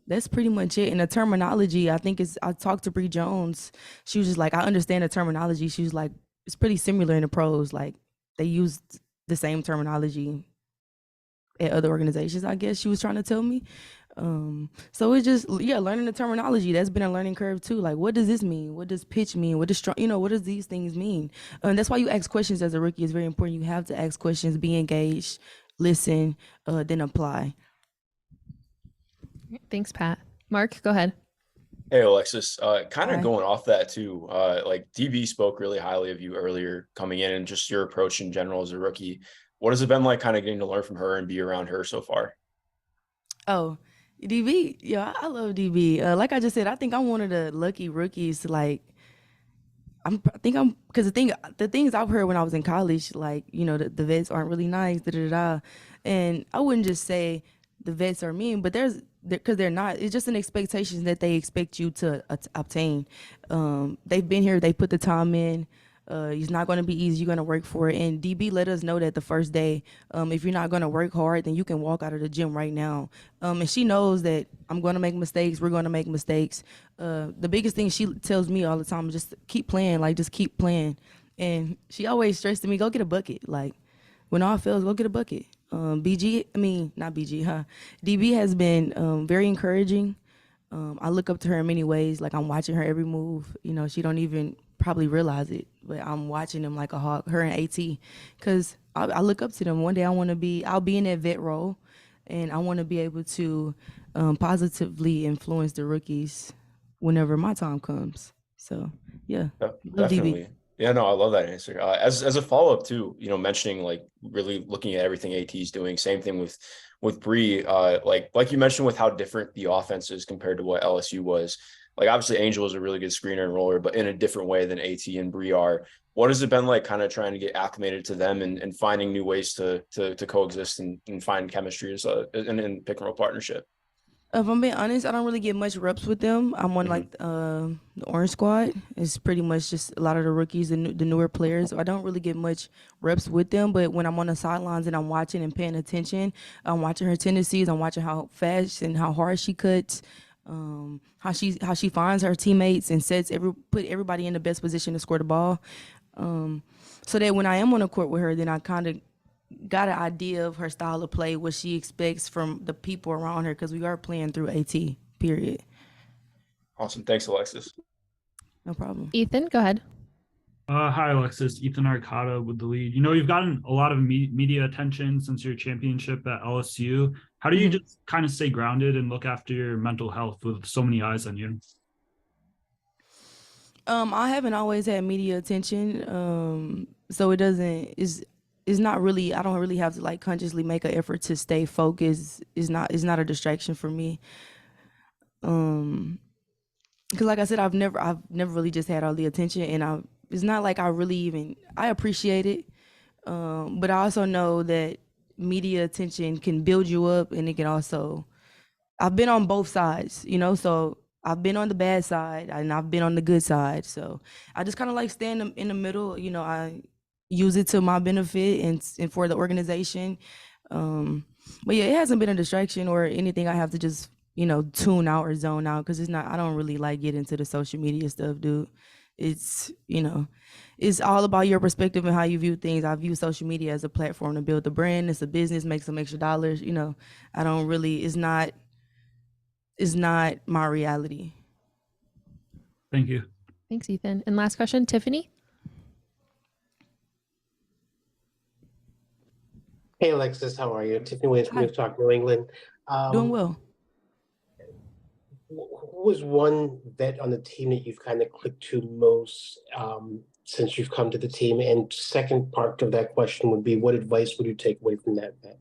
Speaker 20: That's pretty much it. And the terminology, I think I talked to Brionna Jones. She was just like, I understand the terminology. She was like, it's pretty similar in the pros. Like, they use the same terminology at other organizations, I guess she was trying to tell me. So it's just, learning the terminology. That's been a learning curve too. Like, what does this mean? What does pitch mean? What does what does these things mean? And that's why you ask questions as a rookie is very important. You have to ask questions, be engaged, listen, then apply.
Speaker 9: Thanks, Pat. Mark, go ahead.
Speaker 8: Hey, Alexis, kind of
Speaker 20: Hi.
Speaker 8: going off that too, like DB spoke really highly of you earlier coming in and just your approach in general as a rookie. What has it been like kind of getting to learn from her and be around her so far?
Speaker 20: Oh, DB. Yeah, I love DB. Like I just said, I think I'm one of the lucky rookies. Like, because the things I've heard when I was in college, like, the vets aren't really nice, and I wouldn't just say the vets are mean, but because they're not. It's just an expectation that they expect you to obtain. They've been here, they put the time in. It's not going to be easy. You're going to work for it. And DB let us know that the first day, if you're not going to work hard, then you can walk out of the gym right now. And she knows that I'm going to make mistakes. We're going to make mistakes. The biggest thing she tells me all the time is just keep playing, just keep playing. And she always stressed to me, go get a bucket. Like, when all fails, go get a bucket. Not BG, huh? DB has been very encouraging. I look up to her in many ways. Like, I'm watching her every move. She don't even probably realize it, but I'm watching them like a hawk, her and AT, because I look up to them. One day I'll be in that vet role, and I want to be able to positively influence the rookies whenever my time comes. So, yeah, love
Speaker 8: Definitely.
Speaker 20: DB.
Speaker 8: Yeah, no, I love that answer. As a follow-up too, mentioning like really looking at everything AT's doing, same thing with Bree, like you mentioned with how different the offense is compared to what LSU was. Like, obviously Angel is a really good screener and roller, but in a different way than AT and Bree are. What has it been like kind of trying to get acclimated to them and finding new ways to coexist and find chemistry as in pick and roll partnership?
Speaker 20: If I'm being honest, I don't really get much reps with them. I'm on like the orange squad. It's pretty much just a lot of the rookies, the newer players. So I don't really get much reps with them. But when I'm on the sidelines and I'm watching and paying attention, I'm watching her tendencies. I'm watching how fast and how hard she cuts, how she finds her teammates and put everybody in the best position to score the ball. So that when I am on the court with her, then I kind of got an idea of her style of play, what she expects from the people around her, because we are playing through AT, period.
Speaker 8: Awesome. Thanks, Alexis.
Speaker 20: No problem.
Speaker 9: Ethan, go ahead.
Speaker 11: Hi, Alexis. Ethan Arcata with the lead. You've gotten a lot of media attention since your championship at LSU. How do you just kind of stay grounded and look after your mental health with so many eyes on you?
Speaker 20: I haven't always had media attention, so it's not really, I don't really have to like consciously make an effort to stay focused. It's not a distraction for me. Because like I said, I've never really just had all the attention, and it's not like I appreciate it. But I also know that media attention can build you up, and it can also, I've been on both sides, so I've been on the bad side and I've been on the good side. So I just kind of like staying in the middle. I use it to my benefit and for the organization. But yeah, it hasn't been a distraction or anything I have to just, tune out or zone out, because I don't really like get into the social media stuff, dude. It's, it's all about your perspective and how you view things. I view social media as a platform to build the brand. It's a business, make some extra dollars. I don't really, it's not my reality.
Speaker 11: Thank you.
Speaker 9: Thanks, Ethan. And last question, Tiffany.
Speaker 21: Hey, Alexis, how are you? Tiffany Hayes from New Talk, New England.
Speaker 20: Doing well.
Speaker 21: Who was one vet on the team that you've kind of clicked to most since you've come to the team? And second part of that question would be, what advice would you take away from that vet?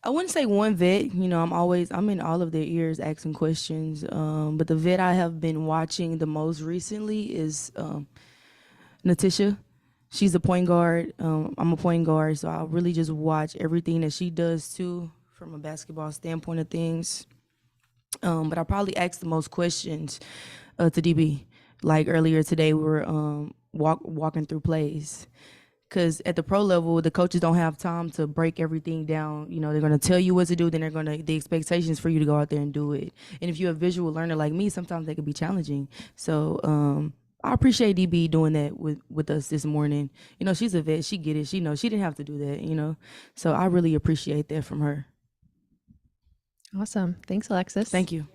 Speaker 20: I wouldn't say one vet. I'm in all of their ears asking questions. But the vet I have been watching the most recently is Natisha. She's a point guard. I'm a point guard, so I really just watch everything that she does too, from a basketball standpoint of things. But I probably asked the most questions to DB. Like earlier today, we were walking through plays. Because at the pro level, the coaches don't have time to break everything down. They're going to tell you what to do, then the expectations for you to go out there and do it. And if you're a visual learner like me, sometimes they can be challenging. So I appreciate DB doing that with us this morning. She's a vet. She get it. She knows she didn't have to do that, So I really appreciate that from her.
Speaker 9: Awesome. Thanks, Alexis.
Speaker 20: Thank you.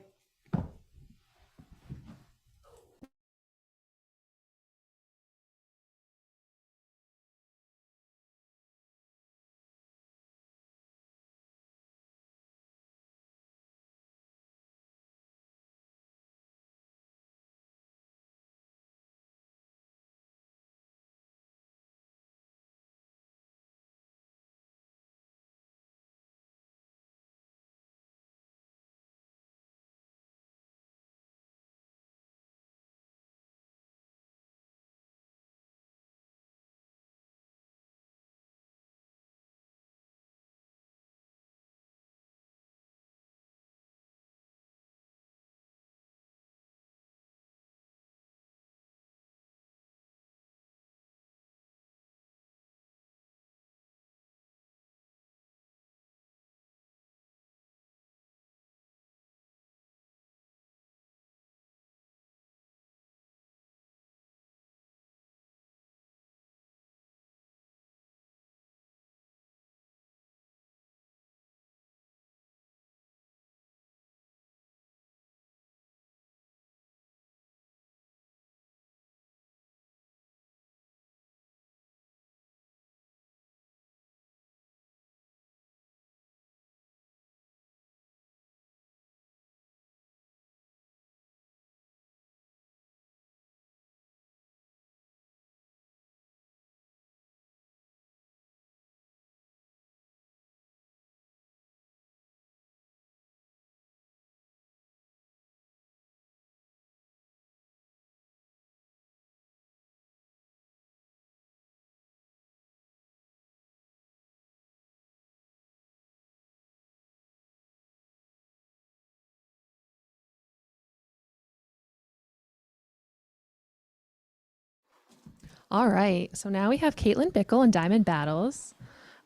Speaker 9: All right. So now we have Caitlin Bickle and Diamond Battles.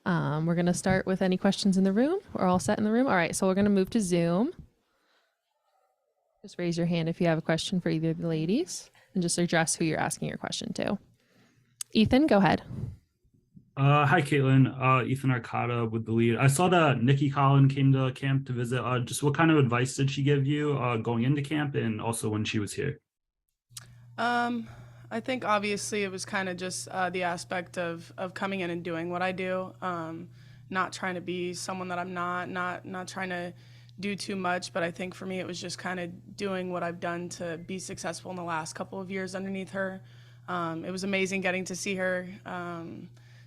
Speaker 9: We're going to start with any questions in the room. We're all set in the room. All right. So we're going to move to Zoom. Just raise your hand if you have a question for either of the ladies and just address who you're asking your question to. Ethan, go ahead.
Speaker 11: Hi, Caitlin. Ethan Arcata with the lead. I saw that Nia Clouden came to camp to visit. Just what kind of advice did she give you going into camp and also when she was here?
Speaker 7: I think obviously it was kind of just the aspect of coming in and doing what I do, not trying to be someone that I'm not trying to do too much. But I think for me, it was just kind of doing what I've done to be successful in the last couple of years underneath her. It was amazing getting to see her.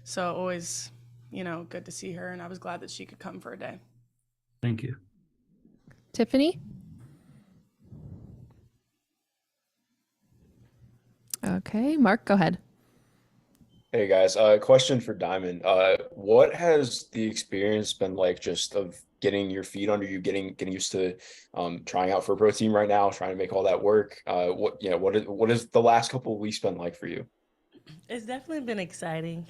Speaker 7: So always, good to see her. And I was glad that she could come for a day.
Speaker 11: Thank you.
Speaker 9: Tiffany? Okay, Mark, go ahead.
Speaker 8: Hey guys, question for Diamond. What has the experience been like just of getting your feet under you, getting used to trying out for a pro team right now, trying to make all that work? What is the last couple of weeks been like for you?
Speaker 22: It's definitely been exciting.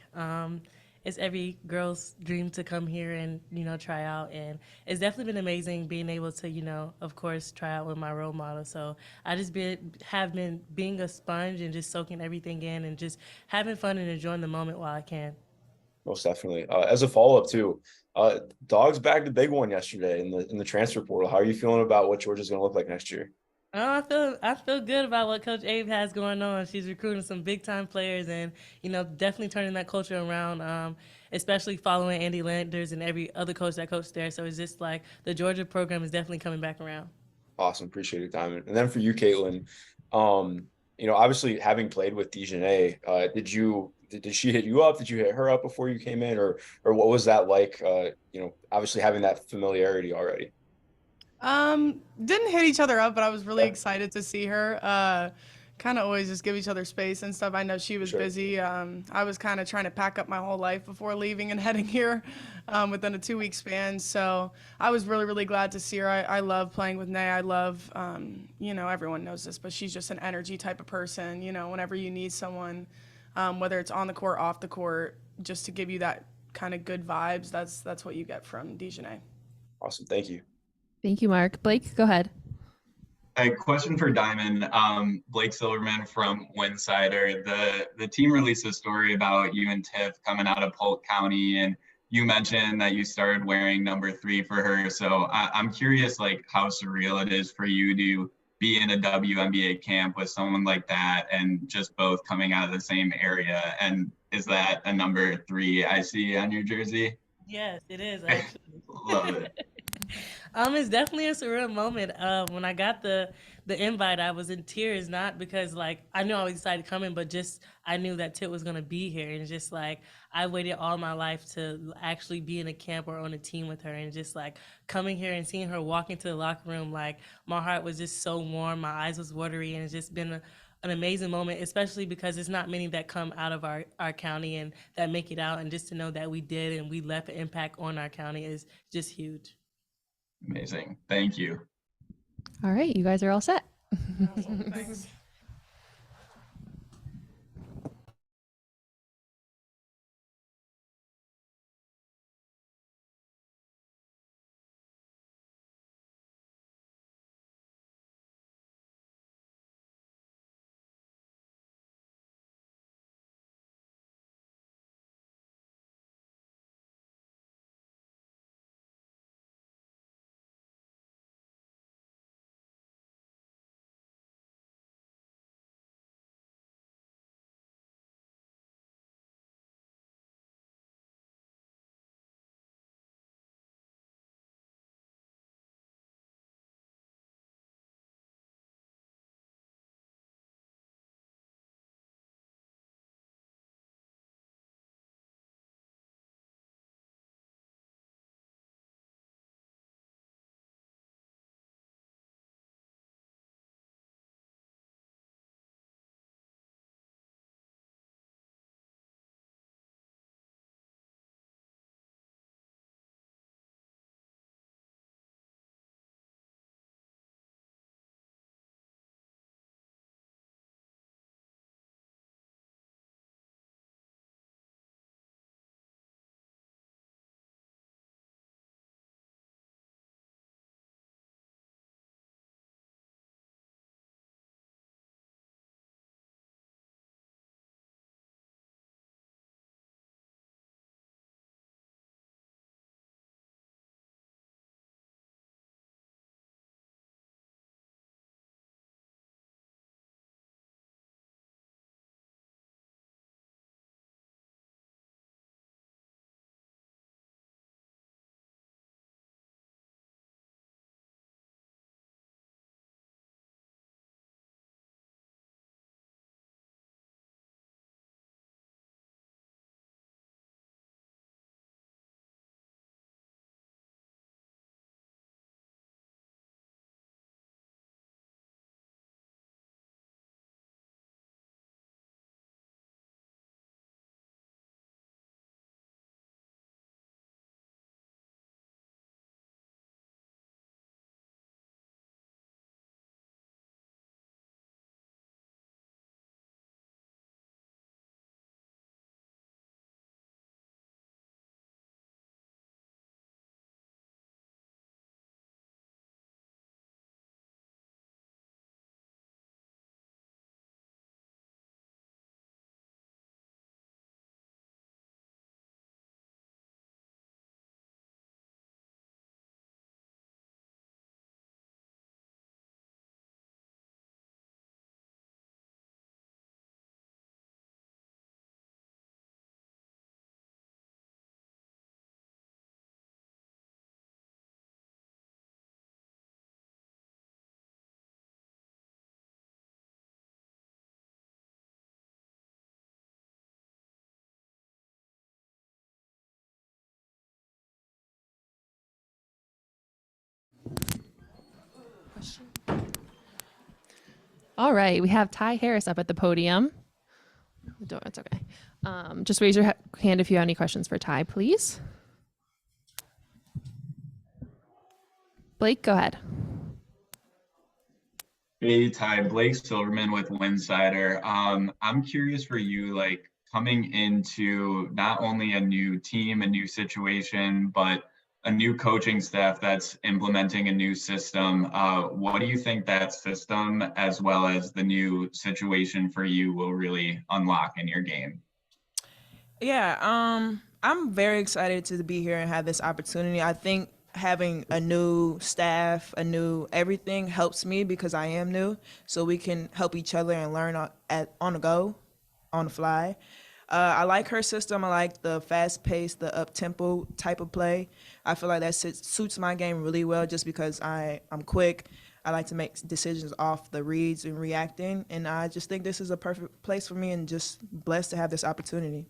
Speaker 22: It's every girl's dream to come here and, try out. And it's definitely been amazing being able to, of course, try out with my role model. So I just have been being a sponge and just soaking everything in and just having fun and enjoying the moment while I can.
Speaker 8: Most definitely. As a follow-up too, Dogs bagged the big one yesterday in the transfer portal. How are you feeling about what Georgia's going to look like next year?
Speaker 22: Oh, I feel good about what Coach Abe has going on. She's recruiting some big time players and, definitely turning that culture around, especially following Andy Landers and every other coach that coached there. So it's just like the Georgia program is definitely coming back around.
Speaker 8: Awesome. Appreciate it, Diamond. And then for you, Caitlin, obviously having played with DiJonai, did you Did she hit you up? Did you hit her up before you came in, or what was that like? Obviously having that familiarity already.
Speaker 7: Didn't hit each other up, but I was really excited to see her. Kind of always just give each other space and stuff. I know she was busy. I was kind of trying to pack up my whole life before leaving and heading here within a 2-week span. So I was really, really glad to see her. I love playing with Nay. I love, everyone knows this, but she's just an energy type of person. Whenever you need someone, whether it's on the court, off the court, just to give you that kind of good vibes, that's what you get from DiJonai.
Speaker 8: Awesome. Thank you.
Speaker 9: Thank you, Mark. Blake, go ahead.
Speaker 17: A question for Diamond. Blake Silverman from Winsider. The team released a story about you and Tiff coming out of Polk County, and you mentioned that you started wearing number 3 for her. So I'm curious, like, how surreal it is for you to be in a WNBA camp with someone like that, and just both coming out of the same area. And is that a number 3 I see on your jersey?
Speaker 22: Yes, it is actually.
Speaker 17: Love it.
Speaker 22: It's definitely a surreal moment. When I got the invite, I was in tears, not because like I knew I was excited coming, but just I knew that Tit was gonna be here, and just like I waited all my life to actually be in a camp or on a team with her, and just like coming here and seeing her walk into the locker room, like my heart was just so warm, my eyes was watery, and it's just been an amazing moment, especially because it's not many that come out of our county and that make it out, and just to know that we did and we left an impact on our county is just huge.
Speaker 17: Amazing. Thank you.
Speaker 9: All right, you guys are all set.
Speaker 7: Thanks.
Speaker 9: All right, we have Ty Harris up at the podium. It's okay. Just raise your hand if you have any questions for Ty, please. Blake, go ahead.
Speaker 17: Hey Ty, Blake Silverman with Winsider. I'm curious for you, like coming into not only a new team, a new situation, but a new coaching staff that's implementing a new system. What do you think that system, as well as the new situation for you, will really unlock in your game?
Speaker 2: Yeah, I'm very excited to be here and have this opportunity. I think having a new staff, a new everything helps me because I am new, so we can help each other and learn on the go, on the fly. I like her system. I like the fast pace, the up tempo type of play. I feel like that suits my game really well just because I'm quick. I like to make decisions off the reads and reacting, and I just think this is a perfect place for me and just blessed to have this opportunity.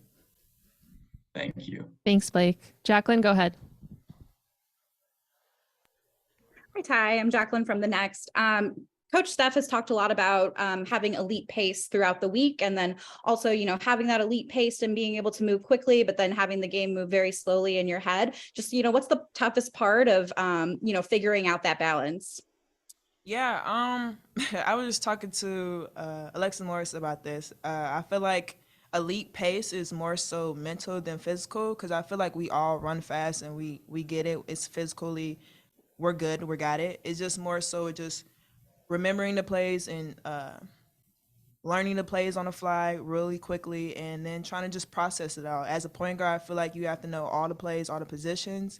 Speaker 17: Thank you.
Speaker 9: Thanks, Blake. Jacqueline, go ahead.
Speaker 13: Hi, Ty. I'm Jacqueline from The Next. Coach Steph has talked a lot about having elite pace throughout the week, and then also, having that elite pace and being able to move quickly, but then having the game move very slowly in your head. Just, what's the toughest part of, figuring out that balance?
Speaker 2: Yeah, I was just talking to Alexis Morris about this. I feel like elite pace is more so mental than physical because I feel like we all run fast and we get it. It's physically, we're good, we got it. It's just more so just remembering the plays and learning the plays on the fly really quickly and then trying to just process it all. As a point guard, I feel like you have to know all the plays, all the positions,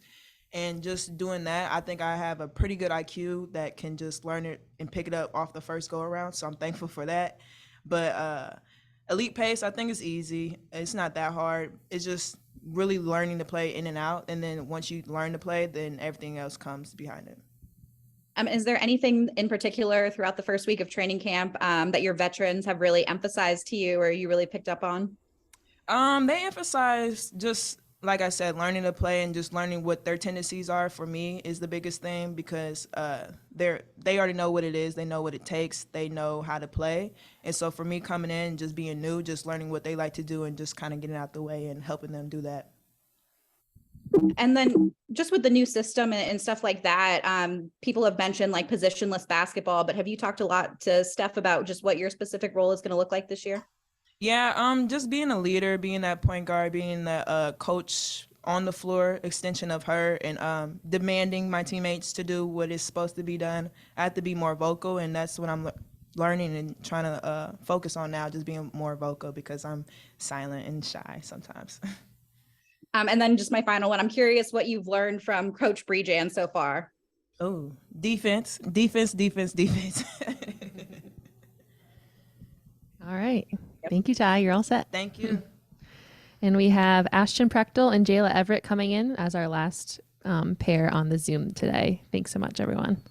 Speaker 2: and just doing that, I think I have a pretty good IQ that can just learn it and pick it up off the first go around, so I'm thankful for that. But elite pace, I think is easy. It's not that hard. It's just really learning to play in and out, and then once you learn to play, then everything else comes behind it.
Speaker 13: Is there anything in particular throughout the first week of training camp that your veterans have really emphasized to you or you really picked up on?
Speaker 2: They emphasize just, like I said, learning to play and just learning what their tendencies are for me is the biggest thing because they already know what it is. They know what it takes. They know how to play. And so for me coming in and just being new, just learning what they like to do and just kind of getting out the way and helping them do that.
Speaker 13: And then just with the new system and stuff like that, people have mentioned like positionless basketball, but have you talked a lot to Steph about just what your specific role is going to look like this year?
Speaker 2: Yeah, just being a leader, being that point guard, being the coach on the floor, extension of her, and demanding my teammates to do what is supposed to be done. I have to be more vocal, and that's what I'm learning and trying to focus on now, just being more vocal because I'm silent and shy sometimes.
Speaker 13: And then just my final one, I'm curious what you've learned from Coach Breejan so far.
Speaker 2: Oh, defense, defense, defense, defense.
Speaker 9: All right. Thank you, Ty. You're all set.
Speaker 2: Thank you.
Speaker 9: And we have Ashten Prechtel and Jayla Everett coming in as our last pair on the Zoom today. Thanks so much, everyone.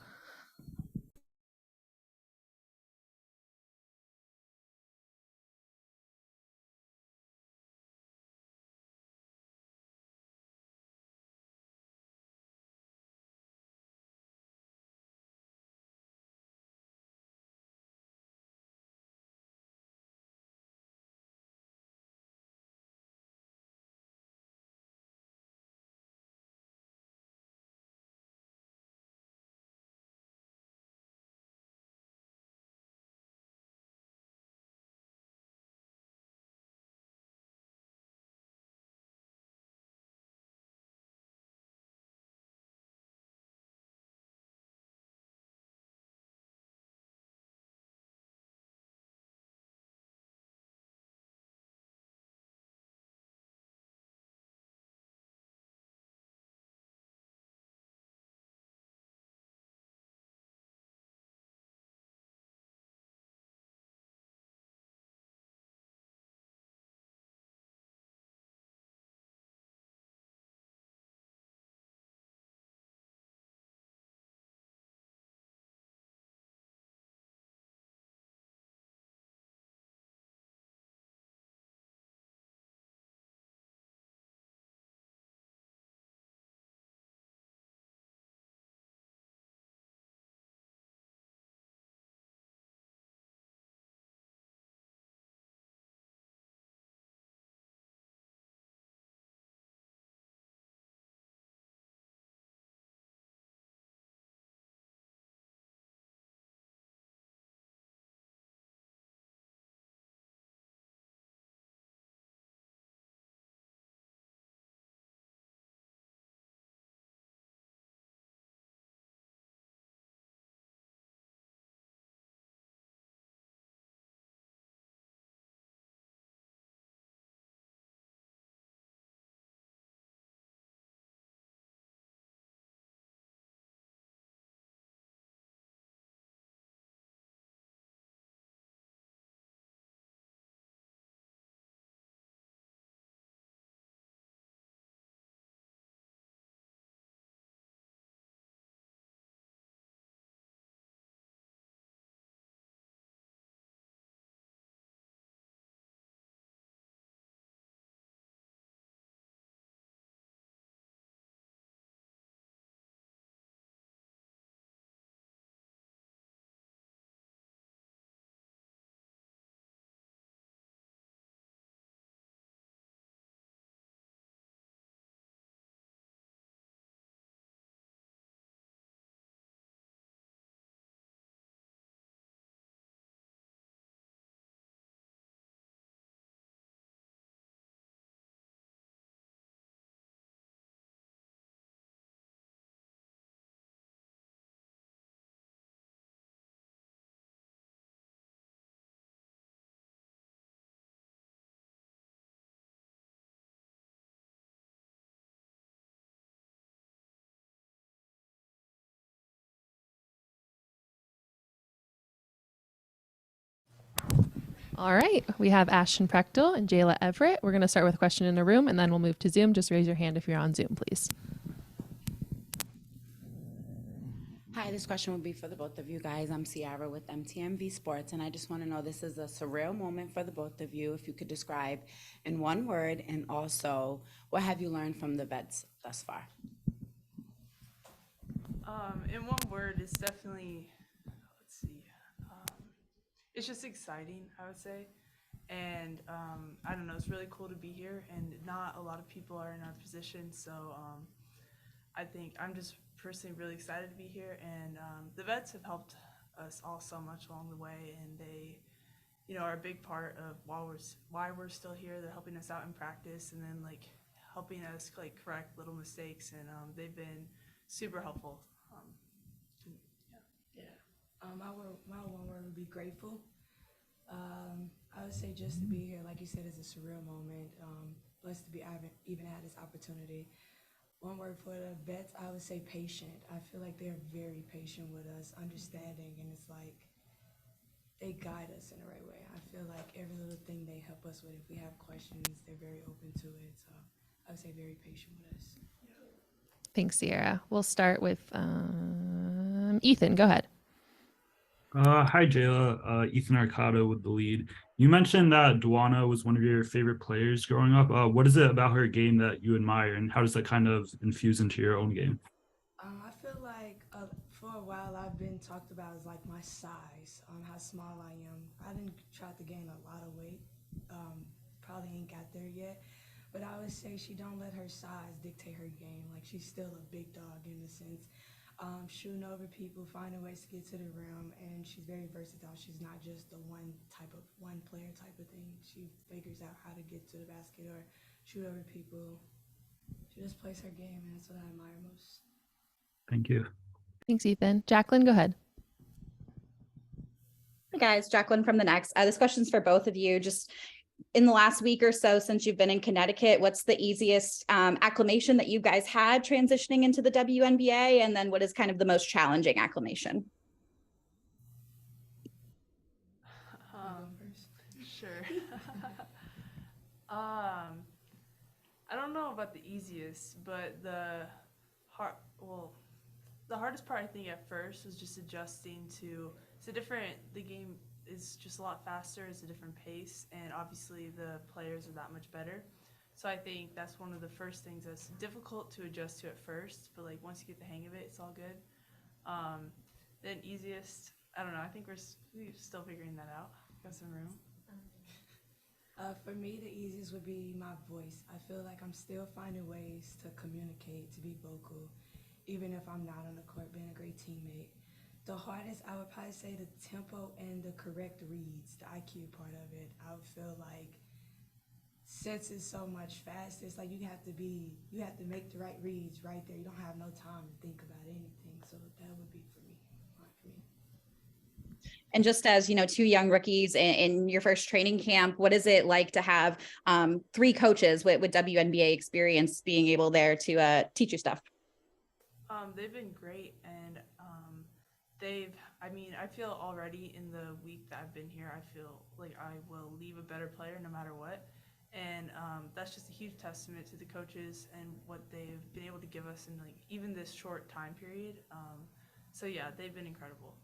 Speaker 9: All right, we have Ashten Prechtel and Jayla Everett. We're going to start with a question in the room, and then we'll move to Zoom. Just raise your hand if you're on Zoom, please.
Speaker 3: Hi, this question will be for the both of you guys. I'm Ciara with MTMV Sports, and I just want to know, this is a surreal moment for the both of you. If you could describe in one word, and also what have you learned from the vets thus far?
Speaker 19: In one word, it's definitely, let's see, it's just exciting, I would say. And I don't know, it's really cool to be here, and not a lot of people are in our position. So I think I'm just personally really excited to be here. And the vets have helped us all so much along the way, and they, are a big part of why we're still here. They're helping us out in practice, and then helping us correct little mistakes, and they've been super helpful.
Speaker 10: My one word would be grateful. I would say just to be here, like you said, is a surreal moment. Blessed to be even had this opportunity. One word for the vets, I would say patient. I feel like they're very patient with us, understanding, and it's like they guide us in the right way. I feel like every little thing they help us with, if we have questions, they're very open to it. So I would say very patient with us.
Speaker 9: Thanks, Sierra. We'll start with Ethan. Go ahead.
Speaker 11: Hi, Jayla. Ethan Arcado with the lead. You mentioned that DeWanna was one of your favorite players growing up. What is it about her game that you admire, and how does that kind of infuse into your own game?
Speaker 10: I feel like for a while I've been talked about as like my size, how small I am. I didn't try to gain a lot of weight. Probably ain't got there yet. But I would say she don't let her size dictate her game. Like, she's still a big dog in the sense. Shooting over people, finding ways to get to the rim, and she's very versatile. She's not just the one player type of thing. She figures out how to get to the basket or shoot over people. She just plays her game, and that's what I admire most.
Speaker 11: Thank you.
Speaker 9: Thanks, Ethan. Jacqueline, go ahead.
Speaker 13: Hey guys, Jacqueline from the Next. This question's for both of you. Just in the last week or so since you've been in Connecticut, what's the easiest acclimation that you guys had transitioning into the WNBA? And then what is kind of the most challenging acclimation?
Speaker 19: Sure. I don't know about the easiest, but the hardest part, I think, at first was just adjusting to, the game is just a lot faster, it's a different pace, and obviously the players are that much better. So I think that's one of the first things that's difficult to adjust to at first, but once you get the hang of it, it's all good. Then easiest, I don't know, I think we're still figuring that out. Got some room.
Speaker 10: For me, the easiest would be my voice. I feel like I'm still finding ways to communicate, to be vocal, even if I'm not on the court, being a great teammate. The hardest, I would probably say, the tempo and the correct reads, the IQ part of it. I would feel like since it's so much faster, it's like you have to make the right reads right there. You don't have no time to think about anything. So that would be for me.
Speaker 13: And just as, two young rookies in your first training camp, what is it like to have 3 coaches with WNBA experience being able there to teach you stuff?
Speaker 19: They've been great, and I feel already in the week that I've been here, I feel like I will leave a better player no matter what. And that's just a huge testament to the coaches and what they've been able to give us in even this short time period. So yeah, they've been incredible.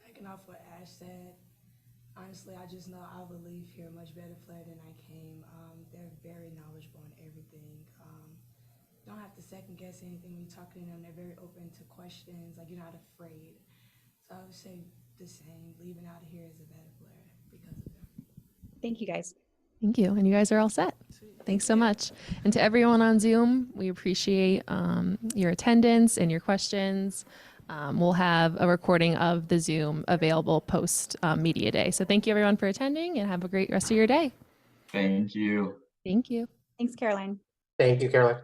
Speaker 10: Backing off what Ash said, honestly, I just know I will leave here a much better player than I came. They're very knowledgeable in everything. Don't have to second guess anything when you talk to them. They're very open to questions. You're not afraid. So I would say the same. Leaving out of here as a better player because of them.
Speaker 13: Thank you, guys.
Speaker 9: Thank you. And you guys are all set. Thanks so much. And to everyone on Zoom, we appreciate your attendance and your questions. We'll have a recording of the Zoom available post Media Day. So thank you everyone for attending, and have a great rest of your day.
Speaker 17: Thank you.
Speaker 9: Thank you.
Speaker 13: Thanks, Caroline.
Speaker 21: Thank you, Caroline.